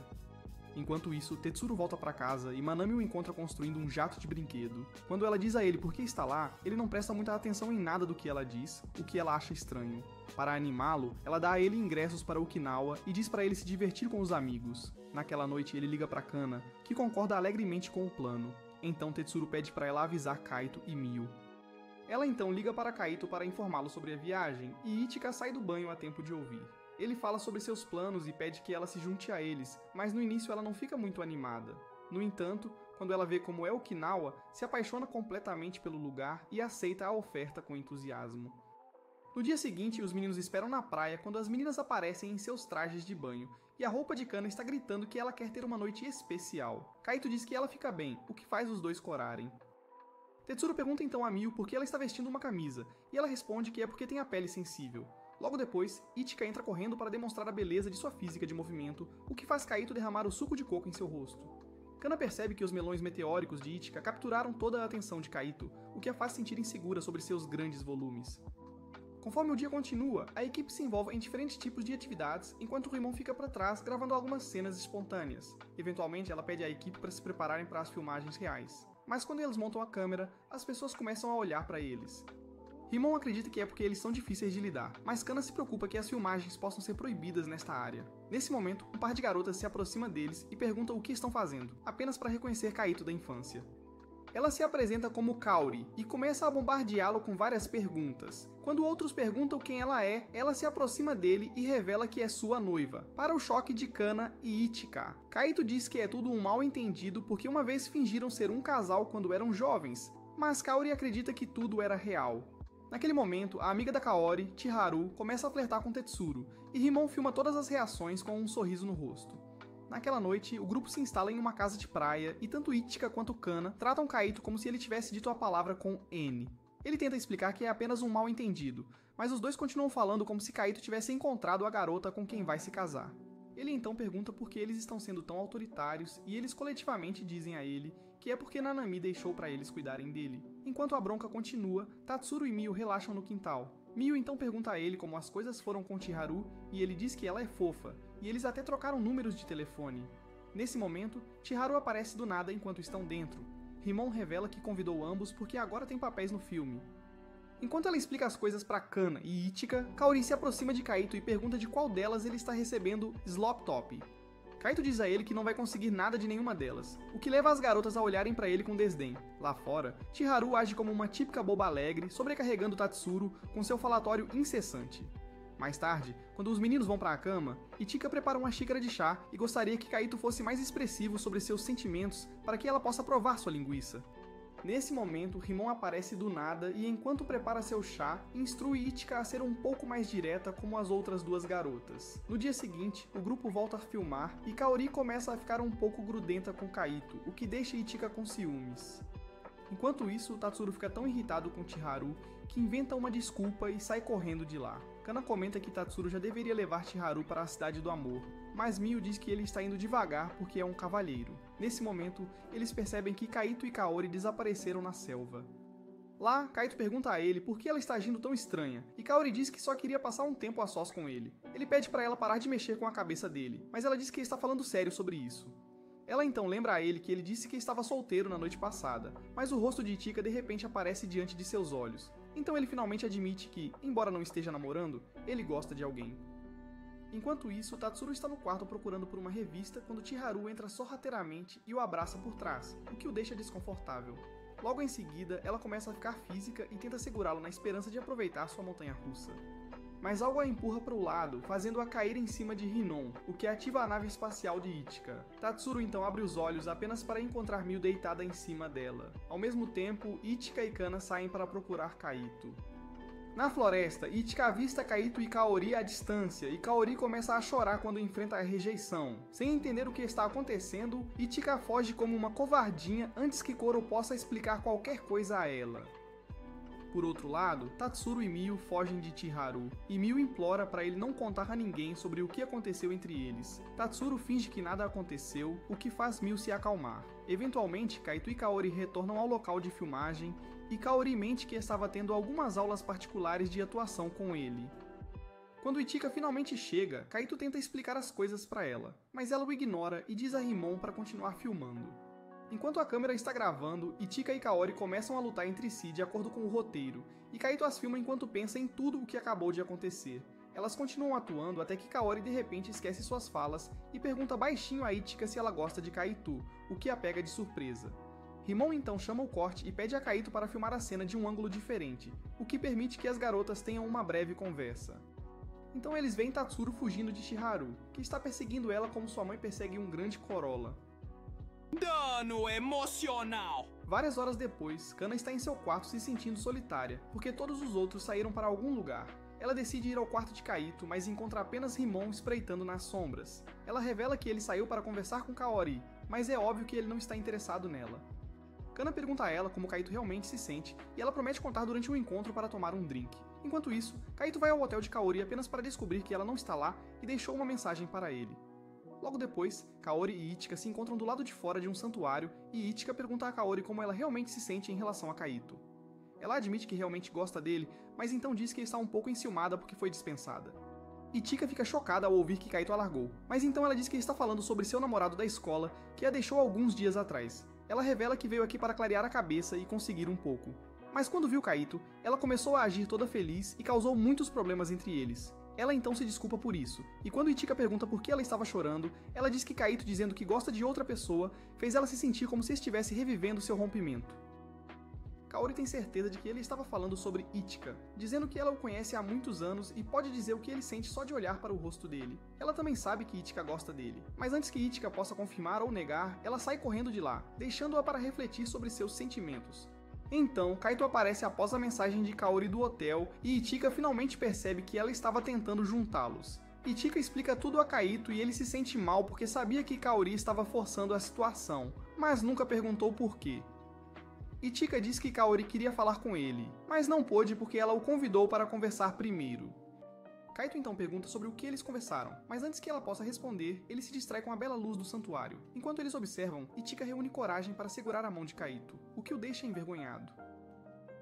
Enquanto isso, Tetsuro volta para casa e Manami o encontra construindo um jato de brinquedo. Quando ela diz a ele por que está lá, ele não presta muita atenção em nada do que ela diz, o que ela acha estranho. Para animá-lo, ela dá a ele ingressos para Okinawa e diz para ele se divertir com os amigos. Naquela noite, ele liga para Kana, que concorda alegremente com o plano. Então Tetsuro pede para ela avisar Kaito e Miyu. Ela então liga para Kaito para informá-lo sobre a viagem, e Ichika sai do banho a tempo de ouvir. Ele fala sobre seus planos e pede que ela se junte a eles, mas no início ela não fica muito animada. No entanto, quando ela vê como é Okinawa, se apaixona completamente pelo lugar e aceita a oferta com entusiasmo. No dia seguinte, os meninos esperam na praia quando as meninas aparecem em seus trajes de banho, e a roupa de Kana está gritando que ela quer ter uma noite especial. Kaito diz que ela fica bem, o que faz os dois corarem. Tetsuro pergunta então a Miyu por que ela está vestindo uma camisa, e ela responde que é porque tem a pele sensível. Logo depois, Ichika entra correndo para demonstrar a beleza de sua física de movimento, o que faz Kaito derramar o suco de coco em seu rosto. Kana percebe que os melões meteóricos de Ichika capturaram toda a atenção de Kaito, o que a faz sentir insegura sobre seus grandes volumes. Conforme o dia continua, a equipe se envolve em diferentes tipos de atividades, enquanto o Rimon fica para trás gravando algumas cenas espontâneas. Eventualmente, ela pede à equipe para se prepararem para as filmagens reais. Mas quando eles montam a câmera, as pessoas começam a olhar para eles. Rimon acredita que é porque eles são difíceis de lidar, mas Kana se preocupa que as filmagens possam ser proibidas nesta área. Nesse momento, um par de garotas se aproxima deles e pergunta o que estão fazendo, apenas para reconhecer Kaito da infância. Ela se apresenta como Kaori e começa a bombardeá-lo com várias perguntas. Quando outros perguntam quem ela é, ela se aproxima dele e revela que é sua noiva, para o choque de Kana e Ichika. Kaito diz que é tudo um mal-entendido porque uma vez fingiram ser um casal quando eram jovens, mas Kaori acredita que tudo era real. Naquele momento, a amiga da Kaori, Chiharu, começa a flertar com Tetsuro, e Rimon filma todas as reações com um sorriso no rosto. Naquela noite, o grupo se instala em uma casa de praia e tanto Ichika quanto Kana tratam Kaito como se ele tivesse dito a palavra com N. Ele tenta explicar que é apenas um mal-entendido, mas os dois continuam falando como se Kaito tivesse encontrado a garota com quem vai se casar. Ele então pergunta por que eles estão sendo tão autoritários e eles coletivamente dizem a ele que é porque Nanami deixou para eles cuidarem dele. Enquanto a bronca continua, Tatsuro e Miyu relaxam no quintal. Miyu então pergunta a ele como as coisas foram com Chiharu e ele diz que ela é fofa, e eles até trocaram números de telefone. Nesse momento, Chiharu aparece do nada enquanto estão dentro. Rimon revela que convidou ambos porque agora tem papéis no filme. Enquanto ela explica as coisas para Kana e Ichika, Kaori se aproxima de Kaito e pergunta de qual delas ele está recebendo Slop Top. Kaito diz a ele que não vai conseguir nada de nenhuma delas, o que leva as garotas a olharem pra ele com desdém. Lá fora, Chiharu age como uma típica boba alegre, sobrecarregando Tatsuro com seu falatório incessante. Mais tarde, quando os meninos vão para a cama, Ichika prepara uma xícara de chá e gostaria que Kaito fosse mais expressivo sobre seus sentimentos para que ela possa provar sua linguiça. Nesse momento, Rimon aparece do nada e, enquanto prepara seu chá, instrui Ichika a ser um pouco mais direta como as outras duas garotas. No dia seguinte, o grupo volta a filmar e Kaori começa a ficar um pouco grudenta com Kaito, o que deixa Ichika com ciúmes. Enquanto isso, Tatsuro fica tão irritado com Chiharu que inventa uma desculpa e sai correndo de lá. Kana comenta que Tatsuro já deveria levar Chiharu para a Cidade do Amor, mas Mio diz que ele está indo devagar porque é um cavalheiro. Nesse momento, eles percebem que Kaito e Kaori desapareceram na selva. Lá, Kaito pergunta a ele por que ela está agindo tão estranha, e Kaori diz que só queria passar um tempo a sós com ele. Ele pede para ela parar de mexer com a cabeça dele, mas ela diz que está falando sério sobre isso. Ela então lembra a ele que ele disse que estava solteiro na noite passada, mas o rosto de Ichika de repente aparece diante de seus olhos. Então ele finalmente admite que, embora não esteja namorando, ele gosta de alguém. Enquanto isso, Tatsuro está no quarto procurando por uma revista quando Chiharu entra sorrateiramente e o abraça por trás, o que o deixa desconfortável. Logo em seguida, ela começa a ficar física e tenta segurá-lo na esperança de aproveitar sua montanha-russa. Mas algo a empurra para o lado, fazendo-a cair em cima de Rinon, o que ativa a nave espacial de Ichika. Tatsuro então abre os olhos apenas para encontrar Mio deitada em cima dela. Ao mesmo tempo, Ichika e Kana saem para procurar Kaito. Na floresta, Ichika avista Kaito e Kaori à distância, e Kaori começa a chorar quando enfrenta a rejeição. Sem entender o que está acontecendo, Ichika foge como uma covardinha antes que Koro possa explicar qualquer coisa a ela. Por outro lado, Tatsuro e Mio fogem de Chiharu, e Mio implora para ele não contar a ninguém sobre o que aconteceu entre eles. Tatsuro finge que nada aconteceu, o que faz Mio se acalmar. Eventualmente, Kaito e Kaori retornam ao local de filmagem, e Kaori mente que estava tendo algumas aulas particulares de atuação com ele. Quando Ichika finalmente chega, Kaito tenta explicar as coisas para ela, mas ela o ignora e diz a Rimon para continuar filmando. Enquanto a câmera está gravando, Ichika e Kaori começam a lutar entre si de acordo com o roteiro, e Kaito as filma enquanto pensa em tudo o que acabou de acontecer. Elas continuam atuando até que Kaori de repente esquece suas falas e pergunta baixinho a Ichika se ela gosta de Kaito, o que a pega de surpresa. Rimon então chama o corte e pede a Kaito para filmar a cena de um ângulo diferente, o que permite que as garotas tenham uma breve conversa. Então eles veem Tatsuro fugindo de Chiharu, que está perseguindo ela como sua mãe persegue um grande Corolla. Dano emocional! Várias horas depois, Kana está em seu quarto se sentindo solitária, porque todos os outros saíram para algum lugar. Ela decide ir ao quarto de Kaito, mas encontra apenas Rimon espreitando nas sombras. Ela revela que ele saiu para conversar com Kaori, mas é óbvio que ele não está interessado nela. Kana pergunta a ela como Kaito realmente se sente, e ela promete contar durante um encontro para tomar um drink. Enquanto isso, Kaito vai ao hotel de Kaori apenas para descobrir que ela não está lá e deixou uma mensagem para ele. Logo depois, Kaori e Ichika se encontram do lado de fora de um santuário e Ichika pergunta a Kaori como ela realmente se sente em relação a Kaito. Ela admite que realmente gosta dele, mas então diz que está um pouco enciumada porque foi dispensada. Ichika fica chocada ao ouvir que Kaito a largou, mas então ela diz que está falando sobre seu namorado da escola, que a deixou alguns dias atrás. Ela revela que veio aqui para clarear a cabeça e conseguir um pouco. Mas quando viu Kaito, ela começou a agir toda feliz e causou muitos problemas entre eles. Ela então se desculpa por isso, e quando Ichika pergunta por que ela estava chorando, ela diz que Kaito dizendo que gosta de outra pessoa fez ela se sentir como se estivesse revivendo seu rompimento. Kaori tem certeza de que ele estava falando sobre Ichika, dizendo que ela o conhece há muitos anos e pode dizer o que ele sente só de olhar para o rosto dele. Ela também sabe que Ichika gosta dele, mas antes que Ichika possa confirmar ou negar, ela sai correndo de lá, deixando-a para refletir sobre seus sentimentos. Então, Kaito aparece após a mensagem de Kaori do hotel e Ichika finalmente percebe que ela estava tentando juntá-los. Ichika explica tudo a Kaito e ele se sente mal porque sabia que Kaori estava forçando a situação, mas nunca perguntou por quê. Ichika diz que Kaori queria falar com ele, mas não pôde porque ela o convidou para conversar primeiro. Kaito então pergunta sobre o que eles conversaram, mas antes que ela possa responder, ele se distrai com a bela luz do santuário. Enquanto eles observam, Ichika reúne coragem para segurar a mão de Kaito, o que o deixa envergonhado.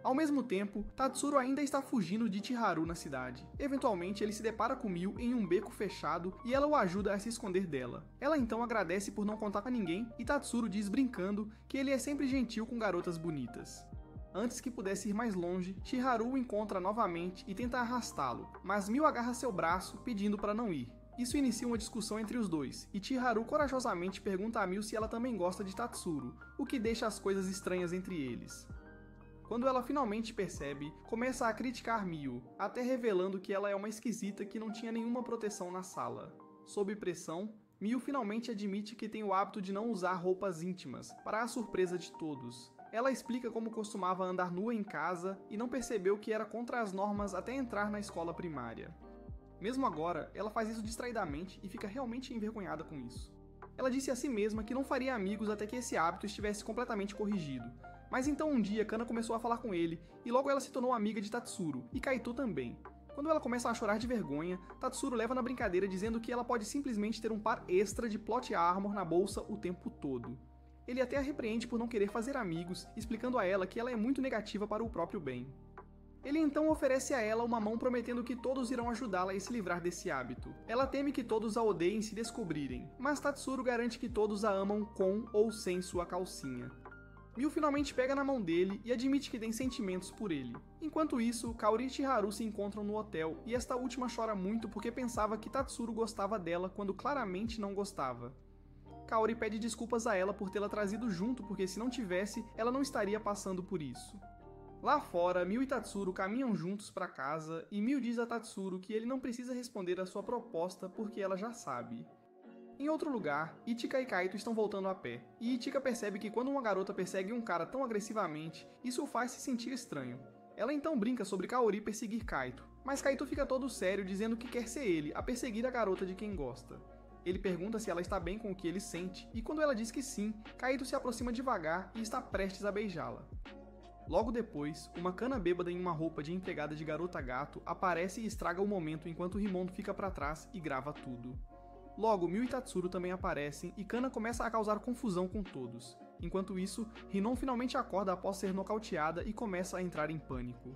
Ao mesmo tempo, Tatsuro ainda está fugindo de Chiharu na cidade. Eventualmente, ele se depara com Mio em um beco fechado e ela o ajuda a se esconder dela. Ela então agradece por não contar a ninguém e Tatsuro diz brincando que ele é sempre gentil com garotas bonitas. Antes que pudesse ir mais longe, Chiharu o encontra novamente e tenta arrastá-lo, mas Mio agarra seu braço pedindo para não ir. Isso inicia uma discussão entre os dois, e Chiharu corajosamente pergunta a Miu se ela também gosta de Tatsuro, o que deixa as coisas estranhas entre eles. Quando ela finalmente percebe, começa a criticar Miu, até revelando que ela é uma esquisita que não tinha nenhuma proteção na sala. Sob pressão, Miu finalmente admite que tem o hábito de não usar roupas íntimas, para a surpresa de todos. Ela explica como costumava andar nua em casa e não percebeu que era contra as normas até entrar na escola primária. Mesmo agora, ela faz isso distraidamente e fica realmente envergonhada com isso. Ela disse a si mesma que não faria amigos até que esse hábito estivesse completamente corrigido. Mas então um dia Kana começou a falar com ele, e logo ela se tornou amiga de Tatsuro, e Kaito também. Quando ela começa a chorar de vergonha, Tatsuro leva na brincadeira dizendo que ela pode simplesmente ter um par extra de plot armor na bolsa o tempo todo. Ele até a repreende por não querer fazer amigos, explicando a ela que ela é muito negativa para o próprio bem. Ele então oferece a ela uma mão prometendo que todos irão ajudá-la a se livrar desse hábito. Ela teme que todos a odeiem se descobrirem, mas Tatsuro garante que todos a amam com ou sem sua calcinha. Miu finalmente pega na mão dele e admite que tem sentimentos por ele. Enquanto isso, Kaori e Chiharu se encontram no hotel e esta última chora muito porque pensava que Tatsuro gostava dela quando claramente não gostava. Kaori pede desculpas a ela por tê-la trazido junto porque se não tivesse, ela não estaria passando por isso. Lá fora, Miu e Tatsuro caminham juntos para casa e Miu diz a Tatsuro que ele não precisa responder a sua proposta porque ela já sabe. Em outro lugar, Ichika e Kaito estão voltando a pé, e Ichika percebe que quando uma garota persegue um cara tão agressivamente, isso o faz se sentir estranho. Ela então brinca sobre Kaori perseguir Kaito, mas Kaito fica todo sério dizendo que quer ser ele a perseguir a garota de quem gosta. Ele pergunta se ela está bem com o que ele sente, e quando ela diz que sim, Kaito se aproxima devagar e está prestes a beijá-la. Logo depois, uma Kana bêbada em uma roupa de empregada de garota gato aparece e estraga o momento enquanto Rimon fica para trás e grava tudo. Logo, Miu e Tatsuro também aparecem e Kana começa a causar confusão com todos. Enquanto isso, Rinon finalmente acorda após ser nocauteada e começa a entrar em pânico.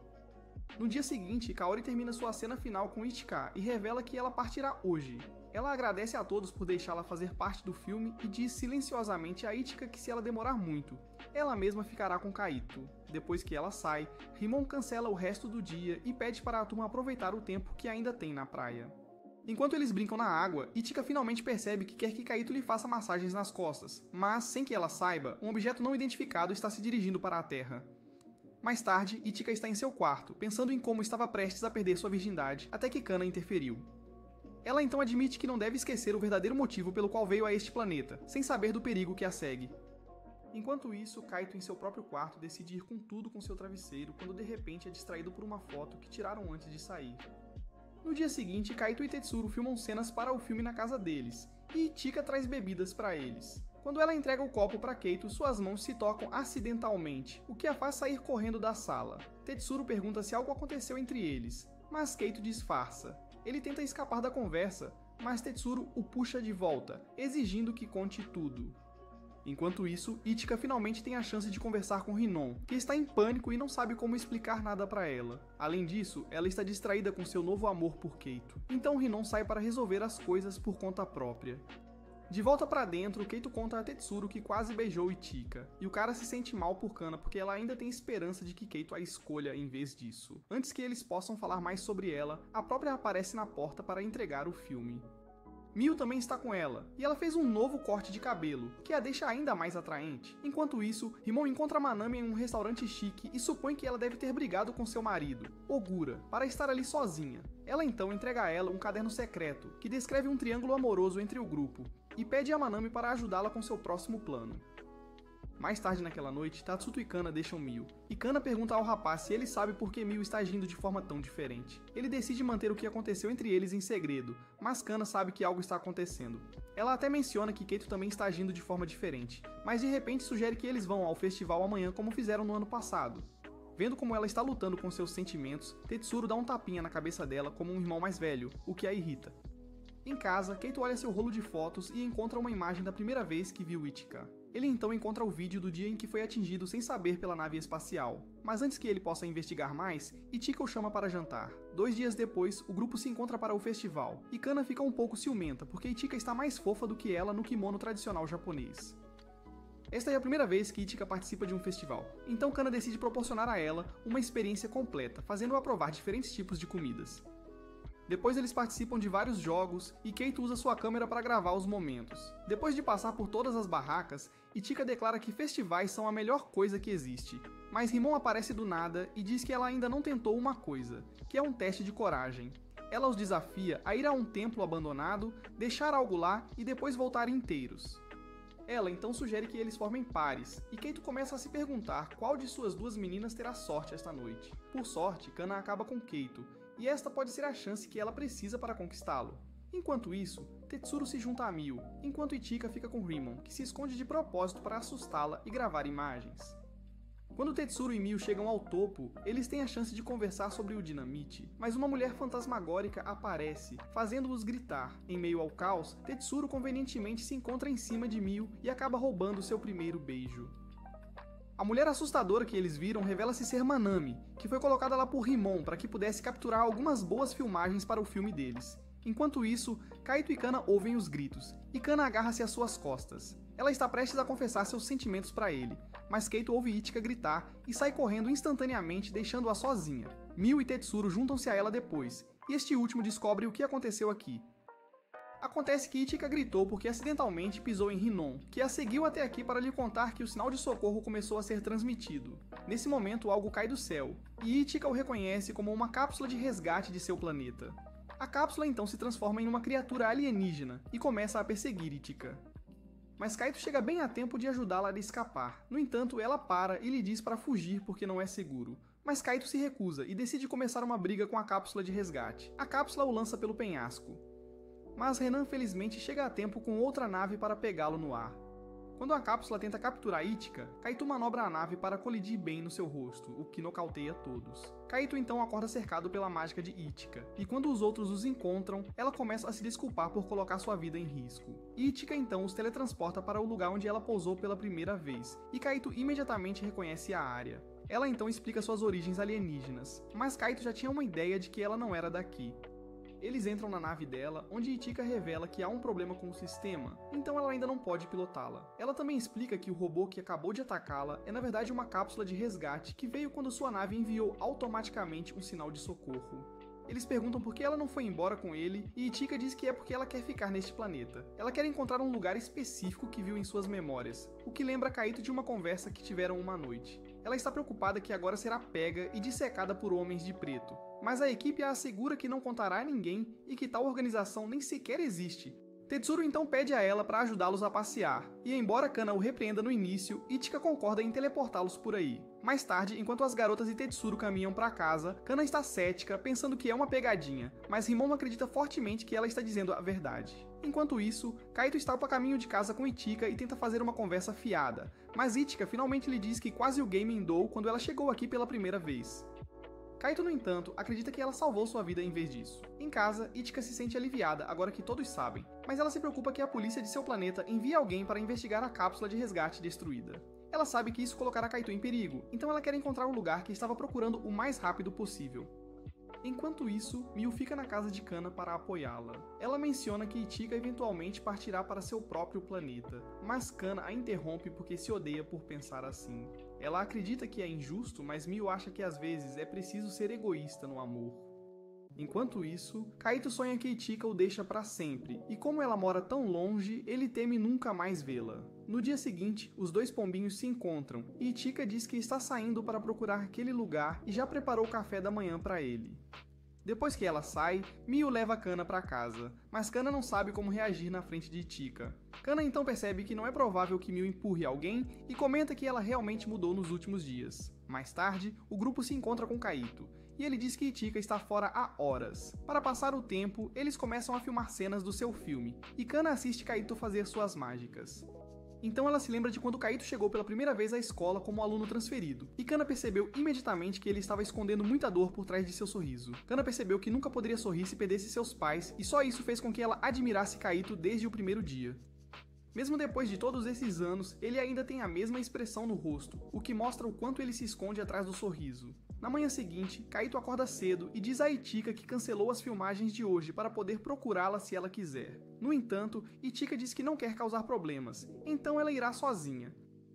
No dia seguinte, Kaori termina sua cena final com Ichika e revela que ela partirá hoje. Ela agradece a todos por deixá-la fazer parte do filme e diz silenciosamente a Ichika que se ela demorar muito, ela mesma ficará com Kaito. Depois que ela sai, Rimon cancela o resto do dia e pede para a turma aproveitar o tempo que ainda tem na praia. Enquanto eles brincam na água, Ichika finalmente percebe que quer que Kaito lhe faça massagens nas costas, mas, sem que ela saiba, um objeto não identificado está se dirigindo para a Terra. Mais tarde, Ichika está em seu quarto, pensando em como estava prestes a perder sua virgindade, até que Kana interferiu. Ela então admite que não deve esquecer o verdadeiro motivo pelo qual veio a este planeta, sem saber do perigo que a segue. Enquanto isso, Kaito em seu próprio quarto decide ir com tudo com seu travesseiro quando de repente é distraído por uma foto que tiraram antes de sair. No dia seguinte, Kaito e Tetsuro filmam cenas para o filme na casa deles, e Ichika traz bebidas para eles. Quando ela entrega o copo para Kaito, suas mãos se tocam acidentalmente, o que a faz sair correndo da sala. Tetsuro pergunta se algo aconteceu entre eles, mas Kaito disfarça. Ele tenta escapar da conversa, mas Tetsuro o puxa de volta, exigindo que conte tudo. Enquanto isso, Ichika finalmente tem a chance de conversar com Rinon, que está em pânico e não sabe como explicar nada para ela. Além disso, ela está distraída com seu novo amor por Keito. Então Rinon sai para resolver as coisas por conta própria. De volta pra dentro, Keito conta a Tetsuro que quase beijou Ichika, e o cara se sente mal por Kana porque ela ainda tem esperança de que Keito a escolha em vez disso. Antes que eles possam falar mais sobre ela, a própria aparece na porta para entregar o filme. Miu também está com ela, e ela fez um novo corte de cabelo, que a deixa ainda mais atraente. Enquanto isso, Rimon encontra Manami em um restaurante chique e supõe que ela deve ter brigado com seu marido, Ogura, para estar ali sozinha. Ela então entrega a ela um caderno secreto, que descreve um triângulo amoroso entre o grupo, e pede a Manami para ajudá-la com seu próximo plano. Mais tarde naquela noite, Tatsuto e Kana deixam Miu, e Kana pergunta ao rapaz se ele sabe por que Miu está agindo de forma tão diferente. Ele decide manter o que aconteceu entre eles em segredo, mas Kana sabe que algo está acontecendo. Ela até menciona que Keito também está agindo de forma diferente, mas de repente sugere que eles vão ao festival amanhã como fizeram no ano passado. Vendo como ela está lutando com seus sentimentos, Tetsuro dá um tapinha na cabeça dela como um irmão mais velho, o que a irrita. Em casa, Keito olha seu rolo de fotos e encontra uma imagem da primeira vez que viu Ichika. Ele então encontra o vídeo do dia em que foi atingido sem saber pela nave espacial. Mas antes que ele possa investigar mais, Ichika o chama para jantar. 2 dias depois, o grupo se encontra para o festival, e Kana fica um pouco ciumenta, porque Ichika está mais fofa do que ela no kimono tradicional japonês. Esta é a primeira vez que Ichika participa de um festival, então Kana decide proporcionar a ela uma experiência completa, fazendo-a provar diferentes tipos de comidas. Depois eles participam de vários jogos e Keito usa sua câmera para gravar os momentos. Depois de passar por todas as barracas, Ichika declara que festivais são a melhor coisa que existe. Mas Rimon aparece do nada e diz que ela ainda não tentou uma coisa, que é um teste de coragem. Ela os desafia a ir a um templo abandonado, deixar algo lá e depois voltar inteiros. Ela então sugere que eles formem pares, e Keito começa a se perguntar qual de suas duas meninas terá sorte esta noite. Por sorte, Kana acaba com Keito, e esta pode ser a chance que ela precisa para conquistá-lo. Enquanto isso, Tetsuro se junta a Mio, enquanto Ichika fica com Rimon, que se esconde de propósito para assustá-la e gravar imagens. Quando Tetsuro e Mio chegam ao topo, eles têm a chance de conversar sobre o dinamite, mas uma mulher fantasmagórica aparece, fazendo-os gritar. Em meio ao caos, Tetsuro convenientemente se encontra em cima de Mio e acaba roubando seu primeiro beijo. A mulher assustadora que eles viram revela-se ser Manami, que foi colocada lá por Rimon para que pudesse capturar algumas boas filmagens para o filme deles. Enquanto isso, Kaito e Kana ouvem os gritos, e Kana agarra-se às suas costas. Ela está prestes a confessar seus sentimentos para ele, mas Keito ouve Ichika gritar e sai correndo instantaneamente, deixando-a sozinha. Mio e Tetsuro juntam-se a ela depois, e este último descobre o que aconteceu aqui. Acontece que Ichika gritou porque acidentalmente pisou em Rinon, que a seguiu até aqui para lhe contar que o sinal de socorro começou a ser transmitido. Nesse momento, algo cai do céu, e Ichika o reconhece como uma cápsula de resgate de seu planeta. A cápsula então se transforma em uma criatura alienígena e começa a perseguir Ichika. Mas Kaito chega bem a tempo de ajudá-la a escapar. No entanto, ela para e lhe diz para fugir porque não é seguro. Mas Kaito se recusa e decide começar uma briga com a cápsula de resgate. A cápsula o lança pelo penhasco. Mas Renan felizmente chega a tempo com outra nave para pegá-lo no ar. Quando a cápsula tenta capturar Ichika, Kaito manobra a nave para colidir bem no seu rosto, o que nocauteia todos. Kaito então acorda cercado pela mágica de Ichika, e quando os outros os encontram, ela começa a se desculpar por colocar sua vida em risco. Ichika então os teletransporta para o lugar onde ela pousou pela primeira vez, e Kaito imediatamente reconhece a área. Ela então explica suas origens alienígenas, mas Kaito já tinha uma ideia de que ela não era daqui. Eles entram na nave dela, onde Ichika revela que há um problema com o sistema, então ela ainda não pode pilotá-la. Ela também explica que o robô que acabou de atacá-la é na verdade uma cápsula de resgate que veio quando sua nave enviou automaticamente um sinal de socorro. Eles perguntam por que ela não foi embora com ele, e Ichika diz que é porque ela quer ficar neste planeta. Ela quer encontrar um lugar específico que viu em suas memórias, o que lembra Kaito de uma conversa que tiveram uma noite. Ela está preocupada que agora será pega e dissecada por homens de preto, mas a equipe a assegura que não contará a ninguém e que tal organização nem sequer existe. Tetsuro então pede a ela para ajudá-los a passear, e embora Kana o repreenda no início, Ichika concorda em teleportá-los por aí. Mais tarde, enquanto as garotas e Tetsuro caminham para casa, Kana está cética, pensando que é uma pegadinha, mas Rimon acredita fortemente que ela está dizendo a verdade. Enquanto isso, Kaito está a caminho de casa com Ichika e tenta fazer uma conversa fiada, mas Ichika finalmente lhe diz que quase o game endou quando ela chegou aqui pela primeira vez. Kaito, no entanto, acredita que ela salvou sua vida em vez disso. Em casa, Ichika se sente aliviada agora que todos sabem, mas ela se preocupa que a polícia de seu planeta envie alguém para investigar a cápsula de resgate destruída. Ela sabe que isso colocará Kaito em perigo, então ela quer encontrar o lugar que estava procurando o mais rápido possível. Enquanto isso, Mio fica na casa de Kana para apoiá-la. Ela menciona que Ichika eventualmente partirá para seu próprio planeta, mas Kana a interrompe porque se odeia por pensar assim. Ela acredita que é injusto, mas Mio acha que às vezes é preciso ser egoísta no amor. Enquanto isso, Kaito sonha que Ichika o deixa para sempre, e como ela mora tão longe, ele teme nunca mais vê-la. No dia seguinte, os dois pombinhos se encontram, e Ichika diz que está saindo para procurar aquele lugar e já preparou o café da manhã para ele. Depois que ela sai, Mio leva Kana para casa, mas Kana não sabe como reagir na frente de Ichika. Kana então percebe que não é provável que Mio empurre alguém e comenta que ela realmente mudou nos últimos dias. Mais tarde, o grupo se encontra com Kaito, e ele diz que Ichika está fora há horas. Para passar o tempo, eles começam a filmar cenas do seu filme, e Kana assiste Kaito fazer suas mágicas. Então ela se lembra de quando Kaito chegou pela primeira vez à escola como aluno transferido, e Kana percebeu imediatamente que ele estava escondendo muita dor por trás de seu sorriso. Kana percebeu que nunca poderia sorrir se perdesse seus pais, e só isso fez com que ela admirasse Kaito desde o primeiro dia. Mesmo depois de todos esses anos, ele ainda tem a mesma expressão no rosto, o que mostra o quanto ele se esconde atrás do sorriso. Na manhã seguinte, Kaito acorda cedo e diz a Ichika que cancelou as filmagens de hoje para poder procurá-la se ela quiser. No entanto, Ichika diz que não quer causar problemas, então ela irá sozinha.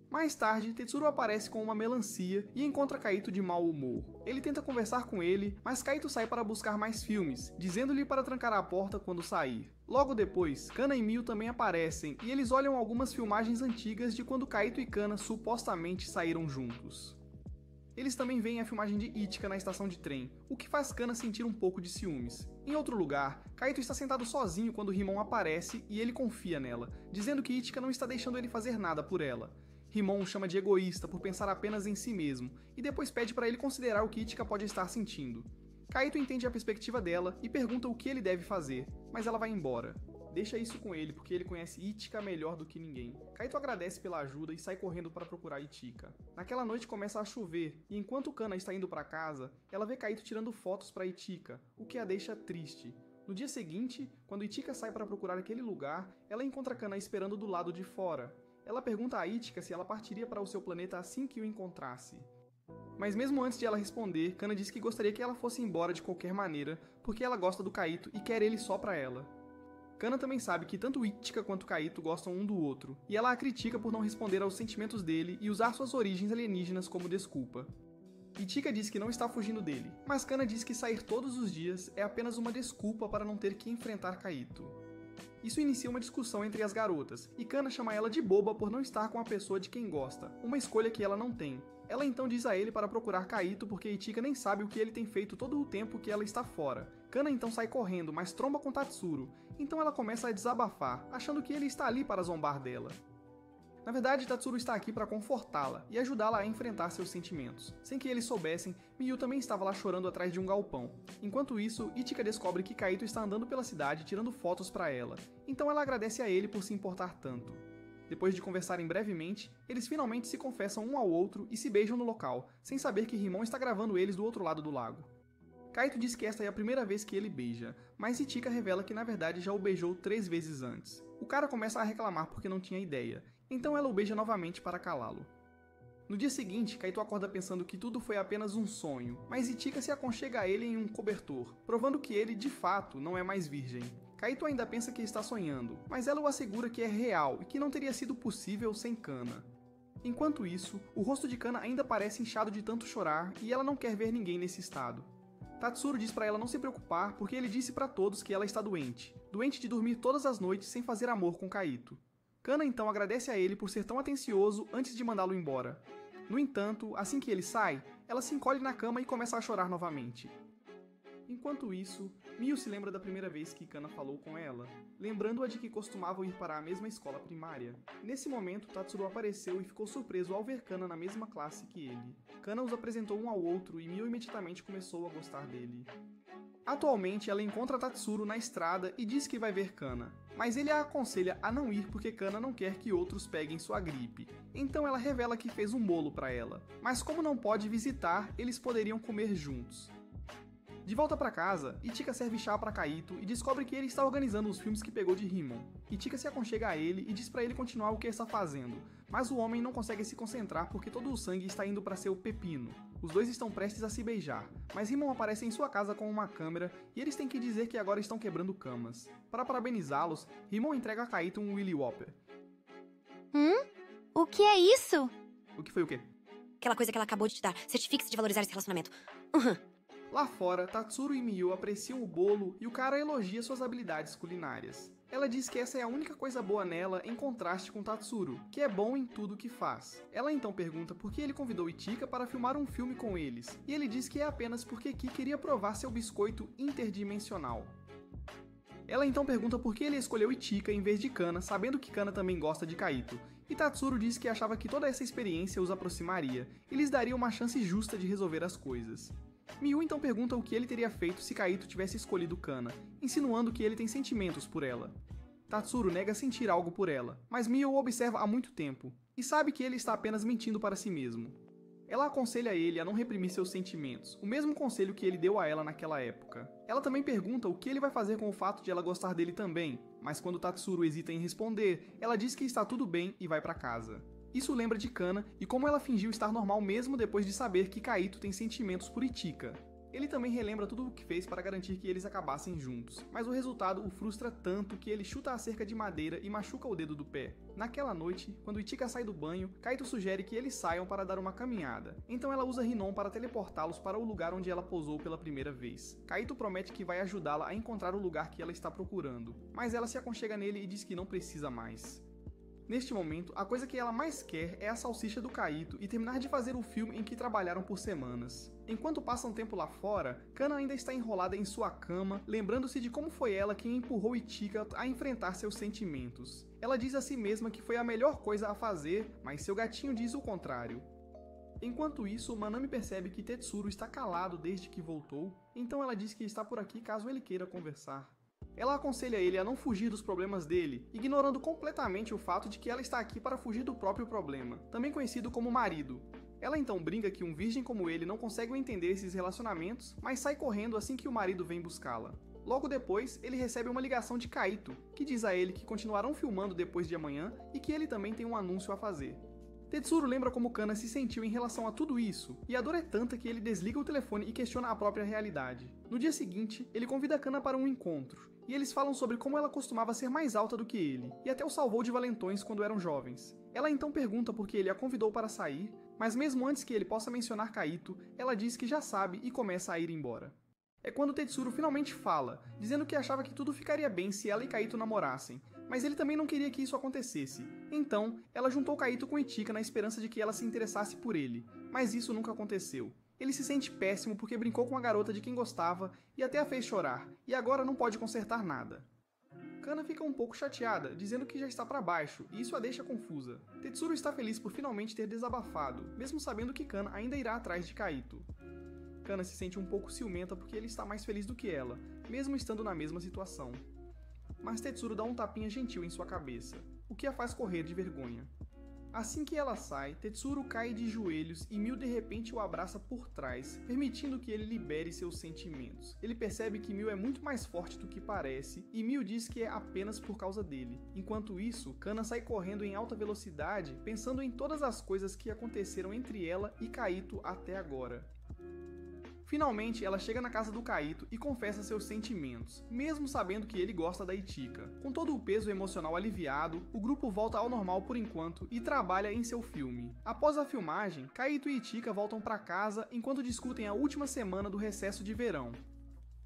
Mais tarde, Tetsuro aparece com uma melancia e encontra Kaito de mau humor. Ele tenta conversar com ele, mas Kaito sai para buscar mais filmes, dizendo-lhe para trancar a porta quando sair. Logo depois, Kana e Mio também aparecem e eles olham algumas filmagens antigas de quando Kaito e Kana supostamente saíram juntos. Eles também veem a filmagem de Ichika na estação de trem, o que faz Kana sentir um pouco de ciúmes. Em outro lugar, Kaito está sentado sozinho quando Rimon aparece e ele confia nela, dizendo que Ichika não está deixando ele fazer nada por ela. Rimon o chama de egoísta por pensar apenas em si mesmo, e depois pede para ele considerar o que Ichika pode estar sentindo. Kaito entende a perspectiva dela e pergunta o que ele deve fazer, mas ela vai embora. Deixa isso com ele, porque ele conhece Ichika melhor do que ninguém. Kaito agradece pela ajuda e sai correndo para procurar Ichika. Naquela noite começa a chover, e enquanto Kana está indo para casa, ela vê Kaito tirando fotos para Ichika, o que a deixa triste. No dia seguinte, quando Ichika sai para procurar aquele lugar, ela encontra Kana esperando do lado de fora. Ela pergunta a Ichika se ela partiria para o seu planeta assim que o encontrasse. Mas mesmo antes de ela responder, Kana diz que gostaria que ela fosse embora de qualquer maneira, porque ela gosta do Kaito e quer ele só para ela. Kana também sabe que tanto Ichika quanto Kaito gostam um do outro, e ela a critica por não responder aos sentimentos dele e usar suas origens alienígenas como desculpa. Ichika diz que não está fugindo dele, mas Kana diz que sair todos os dias é apenas uma desculpa para não ter que enfrentar Kaito. Isso inicia uma discussão entre as garotas, e Kana chama ela de boba por não estar com a pessoa de quem gosta, uma escolha que ela não tem. Ela então diz a ele para procurar Kaito porque Ichika nem sabe o que ele tem feito todo o tempo que ela está fora. Kana então sai correndo, mas tromba com Tatsuro, então ela começa a desabafar, achando que ele está ali para zombar dela. Na verdade, Tatsuro está aqui para confortá-la e ajudá-la a enfrentar seus sentimentos. Sem que eles soubessem, Miyu também estava lá chorando atrás de um galpão. Enquanto isso, Ichika descobre que Kaito está andando pela cidade tirando fotos para ela, então ela agradece a ele por se importar tanto. Depois de conversarem brevemente, eles finalmente se confessam um ao outro e se beijam no local, sem saber que Rimon está gravando eles do outro lado do lago. Kaito diz que esta é a primeira vez que ele beija, mas Ichika revela que na verdade já o beijou 3 vezes antes. O cara começa a reclamar porque não tinha ideia, então ela o beija novamente para calá-lo. No dia seguinte, Kaito acorda pensando que tudo foi apenas um sonho, mas Ichika se aconchega a ele em um cobertor, provando que ele, de fato, não é mais virgem. Kaito ainda pensa que está sonhando, mas ela o assegura que é real e que não teria sido possível sem Kana. Enquanto isso, o rosto de Kana ainda parece inchado de tanto chorar e ela não quer ver ninguém nesse estado. Tatsuro diz para ela não se preocupar porque ele disse para todos que ela está doente de dormir todas as noites sem fazer amor com Kaito. Kana então agradece a ele por ser tão atencioso antes de mandá-lo embora. No entanto, assim que ele sai, ela se encolhe na cama e começa a chorar novamente. Enquanto isso, Miyu se lembra da primeira vez que Kana falou com ela, lembrando-a de que costumavam ir para a mesma escola primária. Nesse momento, Tatsuro apareceu e ficou surpreso ao ver Kana na mesma classe que ele. Kana os apresentou um ao outro e Miyu imediatamente começou a gostar dele. Atualmente, ela encontra Tatsuro na estrada e diz que vai ver Kana, mas ele a aconselha a não ir porque Kana não quer que outros peguem sua gripe. Então ela revela que fez um bolo para ela, mas como não pode visitar, eles poderiam comer juntos. De volta para casa, Ichika serve chá para Kaito e descobre que ele está organizando os filmes que pegou de Rimon. Ichika se aconchega a ele e diz para ele continuar o que está fazendo, mas o homem não consegue se concentrar porque todo o sangue está indo para seu pepino. Os dois estão prestes a se beijar, mas Rimon aparece em sua casa com uma câmera e eles têm que dizer que agora estão quebrando camas. Para parabenizá-los, Rimon entrega a Kaito um Willy Whopper. O que é isso? O que foi o quê? Aquela coisa que ela acabou de te dar. Certifique-se de valorizar esse relacionamento. Lá fora, Tatsuro e Miyu apreciam o bolo e o cara elogia suas habilidades culinárias. Ela diz que essa é a única coisa boa nela em contraste com Tatsuro, que é bom em tudo que faz. Ela então pergunta por que ele convidou Ichika para filmar um filme com eles, e ele diz que é apenas porque Ki queria provar seu biscoito interdimensional. Ela então pergunta por que ele escolheu Ichika em vez de Kana, sabendo que Kana também gosta de Kaito, e Tatsuro diz que achava que toda essa experiência os aproximaria e lhes daria uma chance justa de resolver as coisas. Miyu então pergunta o que ele teria feito se Kaito tivesse escolhido Kana, insinuando que ele tem sentimentos por ela. Tatsuro nega sentir algo por ela, mas Miyu o observa há muito tempo, e sabe que ele está apenas mentindo para si mesmo. Ela aconselha ele a não reprimir seus sentimentos, o mesmo conselho que ele deu a ela naquela época. Ela também pergunta o que ele vai fazer com o fato de ela gostar dele também, mas quando Tatsuro hesita em responder, ela diz que está tudo bem e vai para casa. Isso lembra de Kana e como ela fingiu estar normal mesmo depois de saber que Kaito tem sentimentos por Ichika. Ele também relembra tudo o que fez para garantir que eles acabassem juntos, mas o resultado o frustra tanto que ele chuta a cerca de madeira e machuca o dedo do pé. Naquela noite, quando Ichika sai do banho, Kaito sugere que eles saiam para dar uma caminhada. Então ela usa Rinon para teleportá-los para o lugar onde ela pousou pela primeira vez. Kaito promete que vai ajudá-la a encontrar o lugar que ela está procurando, mas ela se aconchega nele e diz que não precisa mais. Neste momento, a coisa que ela mais quer é a salsicha do Kaito e terminar de fazer o filme em que trabalharam por semanas. Enquanto passa um tempo lá fora, Kana ainda está enrolada em sua cama, lembrando-se de como foi ela quem empurrou Ichika a enfrentar seus sentimentos. Ela diz a si mesma que foi a melhor coisa a fazer, mas seu gatinho diz o contrário. Enquanto isso, Manami percebe que Tetsuro está calado desde que voltou, então ela diz que está por aqui caso ele queira conversar. Ela aconselha ele a não fugir dos problemas dele, ignorando completamente o fato de que ela está aqui para fugir do próprio problema, também conhecido como marido. Ela então brinca que um virgem como ele não consegue entender esses relacionamentos, mas sai correndo assim que o marido vem buscá-la. Logo depois, ele recebe uma ligação de Kaito, que diz a ele que continuarão filmando depois de amanhã e que ele também tem um anúncio a fazer. Tetsuro lembra como Kana se sentiu em relação a tudo isso, e a dor é tanta que ele desliga o telefone e questiona a própria realidade. No dia seguinte, ele convida Kana para um encontro, e eles falam sobre como ela costumava ser mais alta do que ele, e até o salvou de valentões quando eram jovens. Ela então pergunta por que ele a convidou para sair, mas mesmo antes que ele possa mencionar Kaito, ela diz que já sabe e começa a ir embora. É quando Tetsuro finalmente fala, dizendo que achava que tudo ficaria bem se ela e Kaito namorassem, mas ele também não queria que isso acontecesse. Então, ela juntou Kaito com Ichika na esperança de que ela se interessasse por ele, mas isso nunca aconteceu. Ele se sente péssimo porque brincou com a garota de quem gostava e até a fez chorar, e agora não pode consertar nada. Kana fica um pouco chateada, dizendo que já está para baixo, e isso a deixa confusa. Tetsuro está feliz por finalmente ter desabafado, mesmo sabendo que Kana ainda irá atrás de Kaito. Kana se sente um pouco ciumenta porque ele está mais feliz do que ela, mesmo estando na mesma situação. Mas Tetsuro dá um tapinha gentil em sua cabeça, o que a faz correr de vergonha. Assim que ela sai, Tetsuro cai de joelhos e Miu de repente o abraça por trás, permitindo que ele libere seus sentimentos. Ele percebe que Miu é muito mais forte do que parece, e Miu diz que é apenas por causa dele. Enquanto isso, Kana sai correndo em alta velocidade, pensando em todas as coisas que aconteceram entre ela e Kaito até agora. Finalmente, ela chega na casa do Kaito e confessa seus sentimentos, mesmo sabendo que ele gosta da Ichika. Com todo o peso emocional aliviado, o grupo volta ao normal por enquanto e trabalha em seu filme. Após a filmagem, Kaito e Ichika voltam para casa enquanto discutem a última semana do recesso de verão.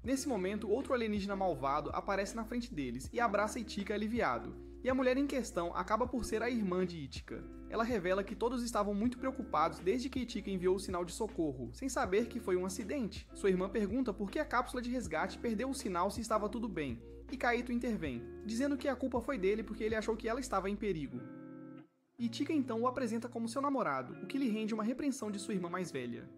Nesse momento, outro alienígena malvado aparece na frente deles e abraça Ichika aliviado, e a mulher em questão acaba por ser a irmã de Ichika. Ela revela que todos estavam muito preocupados desde que Ichika enviou o sinal de socorro, sem saber que foi um acidente. Sua irmã pergunta por que a cápsula de resgate perdeu o sinal se estava tudo bem, e Kaito intervém, dizendo que a culpa foi dele porque ele achou que ela estava em perigo. Ichika então o apresenta como seu namorado, o que lhe rende uma repreensão de sua irmã mais velha.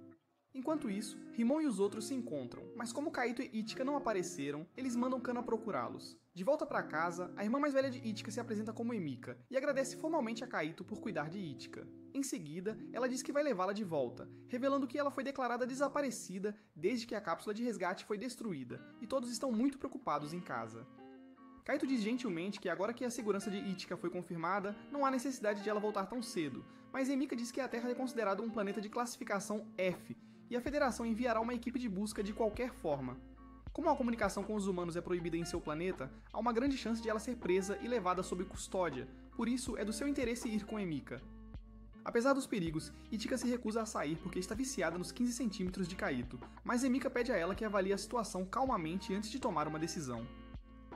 Enquanto isso, Rimon e os outros se encontram, mas como Kaito e Ichika não apareceram, eles mandam Kana procurá-los. De volta para casa, a irmã mais velha de Ichika se apresenta como Emika e agradece formalmente a Kaito por cuidar de Ichika. Em seguida, ela diz que vai levá-la de volta, revelando que ela foi declarada desaparecida desde que a cápsula de resgate foi destruída, e todos estão muito preocupados em casa. Kaito diz gentilmente que agora que a segurança de Ichika foi confirmada, não há necessidade de ela voltar tão cedo, mas Emika diz que a Terra é considerada um planeta de classificação F, e a Federação enviará uma equipe de busca de qualquer forma. Como a comunicação com os humanos é proibida em seu planeta, há uma grande chance de ela ser presa e levada sob custódia, por isso é do seu interesse ir com Emika. Apesar dos perigos, Ichika se recusa a sair porque está viciada nos 15 centímetros de Kaito, mas Emika pede a ela que avalie a situação calmamente antes de tomar uma decisão.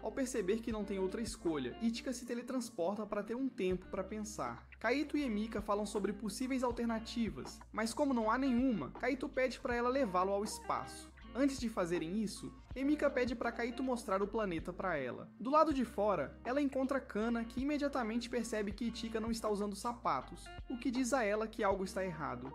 Ao perceber que não tem outra escolha, Ichika se teletransporta para ter um tempo para pensar. Kaito e Emika falam sobre possíveis alternativas, mas como não há nenhuma, Kaito pede para ela levá-lo ao espaço. Antes de fazerem isso, Emika pede para Kaito mostrar o planeta para ela. Do lado de fora, ela encontra Kana, que imediatamente percebe que Ichika não está usando sapatos, o que diz a ela que algo está errado.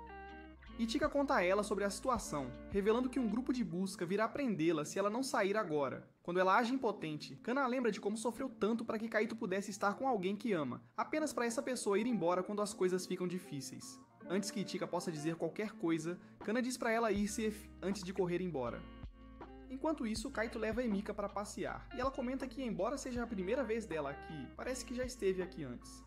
Ichika conta a ela sobre a situação, revelando que um grupo de busca virá prendê-la se ela não sair agora. Quando ela age impotente, Kana lembra de como sofreu tanto para que Kaito pudesse estar com alguém que ama, apenas para essa pessoa ir embora quando as coisas ficam difíceis. Antes que Ichika possa dizer qualquer coisa, Kana diz para ela ir-se antes de correr embora. Enquanto isso, Kaito leva Emika para passear, e ela comenta que embora seja a primeira vez dela aqui, parece que já esteve aqui antes.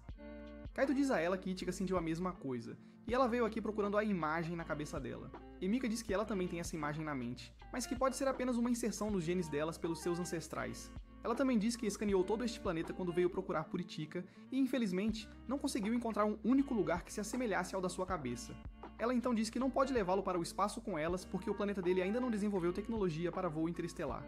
Kaito diz a ela que Ichika sentiu a mesma coisa, e ela veio aqui procurando a imagem na cabeça dela. Emika diz que ela também tem essa imagem na mente, mas que pode ser apenas uma inserção nos genes delas pelos seus ancestrais. Ela também diz que escaneou todo este planeta quando veio procurar por Itika e, infelizmente, não conseguiu encontrar um único lugar que se assemelhasse ao da sua cabeça. Ela então diz que não pode levá-lo para o espaço com elas porque o planeta dele ainda não desenvolveu tecnologia para voo interestelar.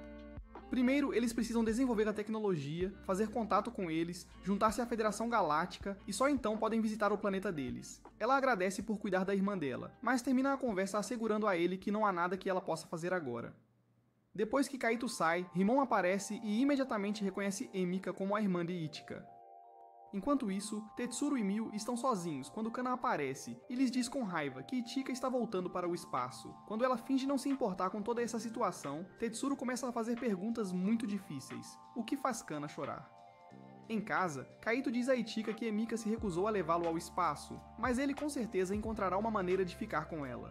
Primeiro, eles precisam desenvolver a tecnologia, fazer contato com eles, juntar-se à Federação Galáctica e só então podem visitar o planeta deles. Ela agradece por cuidar da irmã dela, mas termina a conversa assegurando a ele que não há nada que ela possa fazer agora. Depois que Kaito sai, Rimon aparece e imediatamente reconhece Emika como a irmã de Itika. Enquanto isso, Tetsuro e Mio estão sozinhos quando Kana aparece e lhes diz com raiva que Itika está voltando para o espaço. Quando ela finge não se importar com toda essa situação, Tetsuro começa a fazer perguntas muito difíceis, o que faz Kana chorar. Em casa, Kaito diz a Itika que Emika se recusou a levá-lo ao espaço, mas ele com certeza encontrará uma maneira de ficar com ela.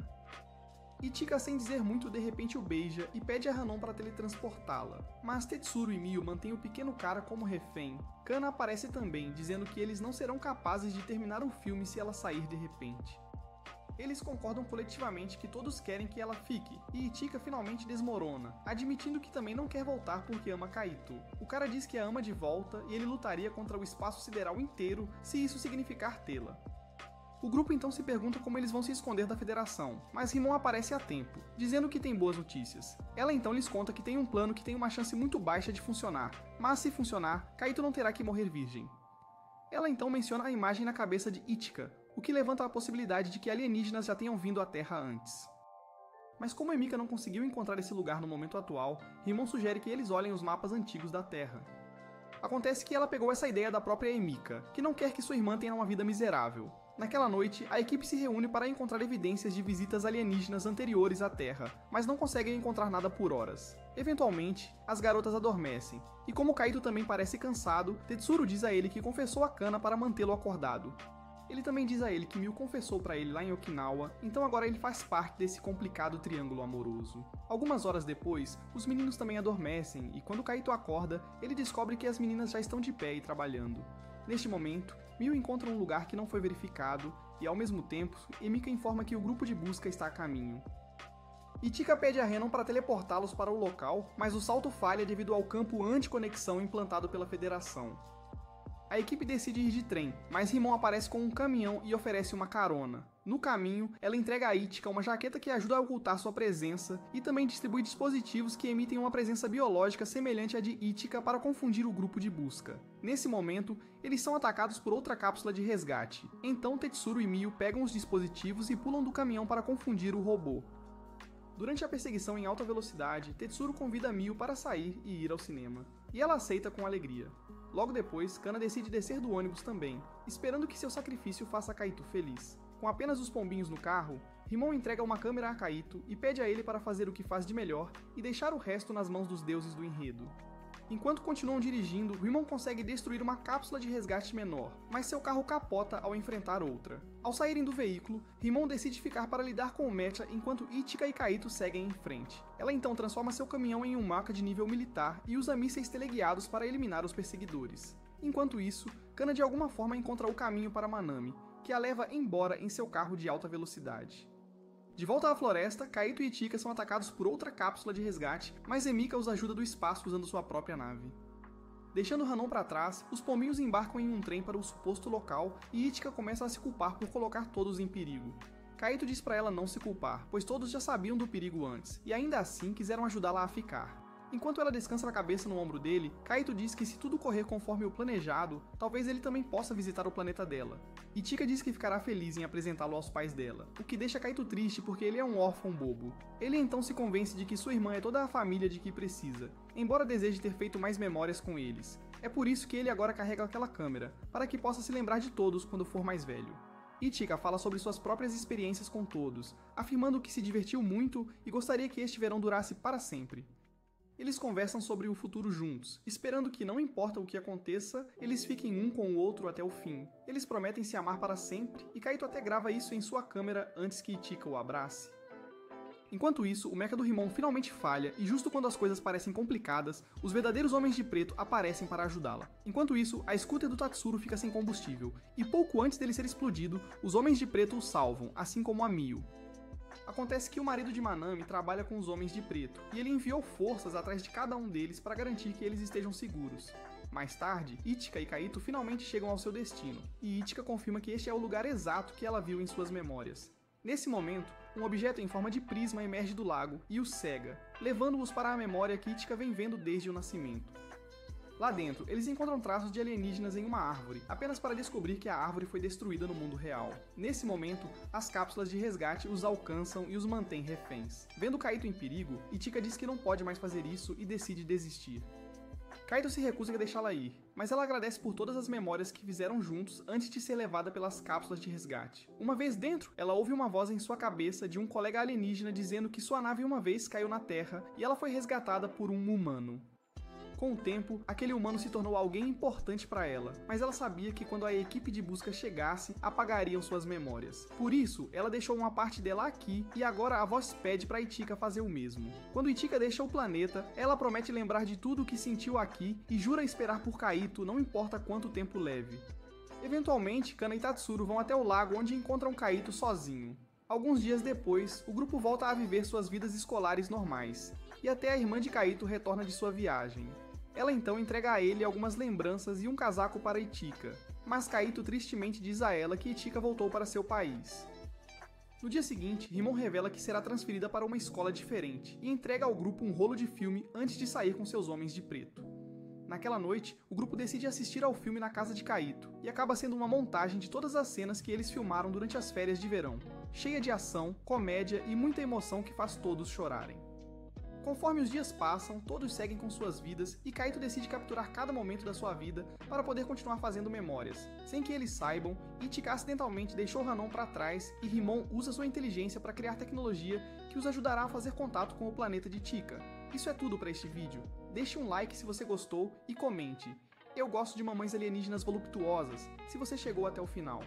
Itika, sem dizer muito, de repente o beija e pede a Hanon para teletransportá-la, mas Tetsuro e Mio mantêm o pequeno cara como refém. Kana aparece também, dizendo que eles não serão capazes de terminar o filme se ela sair de repente. Eles concordam coletivamente que todos querem que ela fique, e Itika finalmente desmorona, admitindo que também não quer voltar porque ama Kaito. O cara diz que a ama de volta e ele lutaria contra o espaço sideral inteiro se isso significar tê-la. O grupo então se pergunta como eles vão se esconder da Federação, mas Rimon aparece a tempo, dizendo que tem boas notícias. Ela então lhes conta que tem um plano que tem uma chance muito baixa de funcionar, mas se funcionar, Kaito não terá que morrer virgem. Ela então menciona a imagem na cabeça de Itika, o que levanta a possibilidade de que alienígenas já tenham vindo à Terra antes. Mas como Emika não conseguiu encontrar esse lugar no momento atual, Rimon sugere que eles olhem os mapas antigos da Terra. Acontece que ela pegou essa ideia da própria Emika, que não quer que sua irmã tenha uma vida miserável. Naquela noite, a equipe se reúne para encontrar evidências de visitas alienígenas anteriores à Terra, mas não conseguem encontrar nada por horas. Eventualmente, as garotas adormecem, e como Kaito também parece cansado, Tetsuro diz a ele que confessou a Kana para mantê-lo acordado. Ele também diz a ele que Mio confessou para ele lá em Okinawa, então agora ele faz parte desse complicado triângulo amoroso. Algumas horas depois, os meninos também adormecem, e quando Kaito acorda, ele descobre que as meninas já estão de pé e trabalhando. Neste momento, Mio encontra um lugar que não foi verificado, e ao mesmo tempo, Emika informa que o grupo de busca está a caminho. Itika pede a Hanon para teleportá-los para o local, mas o salto falha devido ao campo anti-conexão implantado pela Federação. A equipe decide ir de trem, mas Rimon aparece com um caminhão e oferece uma carona. No caminho, ela entrega a Itika uma jaqueta que ajuda a ocultar sua presença e também distribui dispositivos que emitem uma presença biológica semelhante à de Itika para confundir o grupo de busca. Nesse momento, eles são atacados por outra cápsula de resgate. Então Tetsuro e Mio pegam os dispositivos e pulam do caminhão para confundir o robô. Durante a perseguição em alta velocidade, Tetsuro convida Mio para sair e ir ao cinema. E ela aceita com alegria. Logo depois, Kana decide descer do ônibus também, esperando que seu sacrifício faça Kaito feliz. Com apenas os pombinhos no carro, Rimon entrega uma câmera a Kaito e pede a ele para fazer o que faz de melhor e deixar o resto nas mãos dos deuses do enredo. Enquanto continuam dirigindo, Rimon consegue destruir uma cápsula de resgate menor, mas seu carro capota ao enfrentar outra. Ao saírem do veículo, Rimon decide ficar para lidar com o mecha enquanto Itika e Kaito seguem em frente. Ela então transforma seu caminhão em um mecha de nível militar e usa mísseis teleguiados para eliminar os perseguidores. Enquanto isso, Kana de alguma forma encontra o caminho para Manami, que a leva embora em seu carro de alta velocidade. De volta à floresta, Kaito e Itika são atacados por outra cápsula de resgate, mas Emika os ajuda do espaço usando sua própria nave. Deixando Hanon para trás, os pombinhos embarcam em um trem para o suposto local e Itika começa a se culpar por colocar todos em perigo. Kaito diz para ela não se culpar, pois todos já sabiam do perigo antes, e ainda assim quiseram ajudá-la a ficar. Enquanto ela descansa a cabeça no ombro dele, Kaito diz que se tudo correr conforme o planejado, talvez ele também possa visitar o planeta dela. Itika diz que ficará feliz em apresentá-lo aos pais dela, o que deixa Kaito triste porque ele é um órfão bobo. Ele então se convence de que sua irmã é toda a família de que precisa, embora deseje ter feito mais memórias com eles. É por isso que ele agora carrega aquela câmera, para que possa se lembrar de todos quando for mais velho. Itika fala sobre suas próprias experiências com todos, afirmando que se divertiu muito e gostaria que este verão durasse para sempre. Eles conversam sobre o futuro juntos, esperando que não importa o que aconteça, eles fiquem um com o outro até o fim. Eles prometem se amar para sempre, e Kaito até grava isso em sua câmera antes que Itika o abrace. Enquanto isso, o mecha do Rimon finalmente falha, e justo quando as coisas parecem complicadas, os verdadeiros Homens de Preto aparecem para ajudá-la. Enquanto isso, a scooter do Tatsuro fica sem combustível, e pouco antes dele ser explodido, os Homens de Preto o salvam, assim como a Mio. Acontece que o marido de Manami trabalha com os homens de preto, e ele enviou forças atrás de cada um deles para garantir que eles estejam seguros. Mais tarde, Ichika e Kaito finalmente chegam ao seu destino, e Ichika confirma que este é o lugar exato que ela viu em suas memórias. Nesse momento, um objeto em forma de prisma emerge do lago e os cega, levando-os para a memória que Ichika vem vendo desde o nascimento. Lá dentro, eles encontram traços de alienígenas em uma árvore, apenas para descobrir que a árvore foi destruída no mundo real. Nesse momento, as cápsulas de resgate os alcançam e os mantêm reféns. Vendo Kaito em perigo, Ichika diz que não pode mais fazer isso e decide desistir. Kaito se recusa a deixá-la ir, mas ela agradece por todas as memórias que fizeram juntos antes de ser levada pelas cápsulas de resgate. Uma vez dentro, ela ouve uma voz em sua cabeça de um colega alienígena dizendo que sua nave uma vez caiu na Terra e ela foi resgatada por um humano. Com o tempo, aquele humano se tornou alguém importante para ela, mas ela sabia que quando a equipe de busca chegasse, apagariam suas memórias. Por isso, ela deixou uma parte dela aqui e agora a voz pede para Ichika fazer o mesmo. Quando Ichika deixa o planeta, ela promete lembrar de tudo o que sentiu aqui e jura esperar por Kaito, não importa quanto tempo leve. Eventualmente, Kana e Tatsuro vão até o lago onde encontram Kaito sozinho. Alguns dias depois, o grupo volta a viver suas vidas escolares normais, e até a irmã de Kaito retorna de sua viagem. Ela então entrega a ele algumas lembranças e um casaco para Ichika, mas Kaito tristemente diz a ela que Ichika voltou para seu país. No dia seguinte, Rimon revela que será transferida para uma escola diferente e entrega ao grupo um rolo de filme antes de sair com seus homens de preto. Naquela noite, o grupo decide assistir ao filme na casa de Kaito, e acaba sendo uma montagem de todas as cenas que eles filmaram durante as férias de verão, cheia de ação, comédia e muita emoção que faz todos chorarem. Conforme os dias passam, todos seguem com suas vidas e Kaito decide capturar cada momento da sua vida para poder continuar fazendo memórias. Sem que eles saibam, Ichika acidentalmente deixou Hanon para trás e Rimon usa sua inteligência para criar tecnologia que os ajudará a fazer contato com o planeta de Ichika. Isso é tudo para este vídeo. Deixe um like se você gostou e comente. Eu gosto de mamães alienígenas voluptuosas, se você chegou até o final.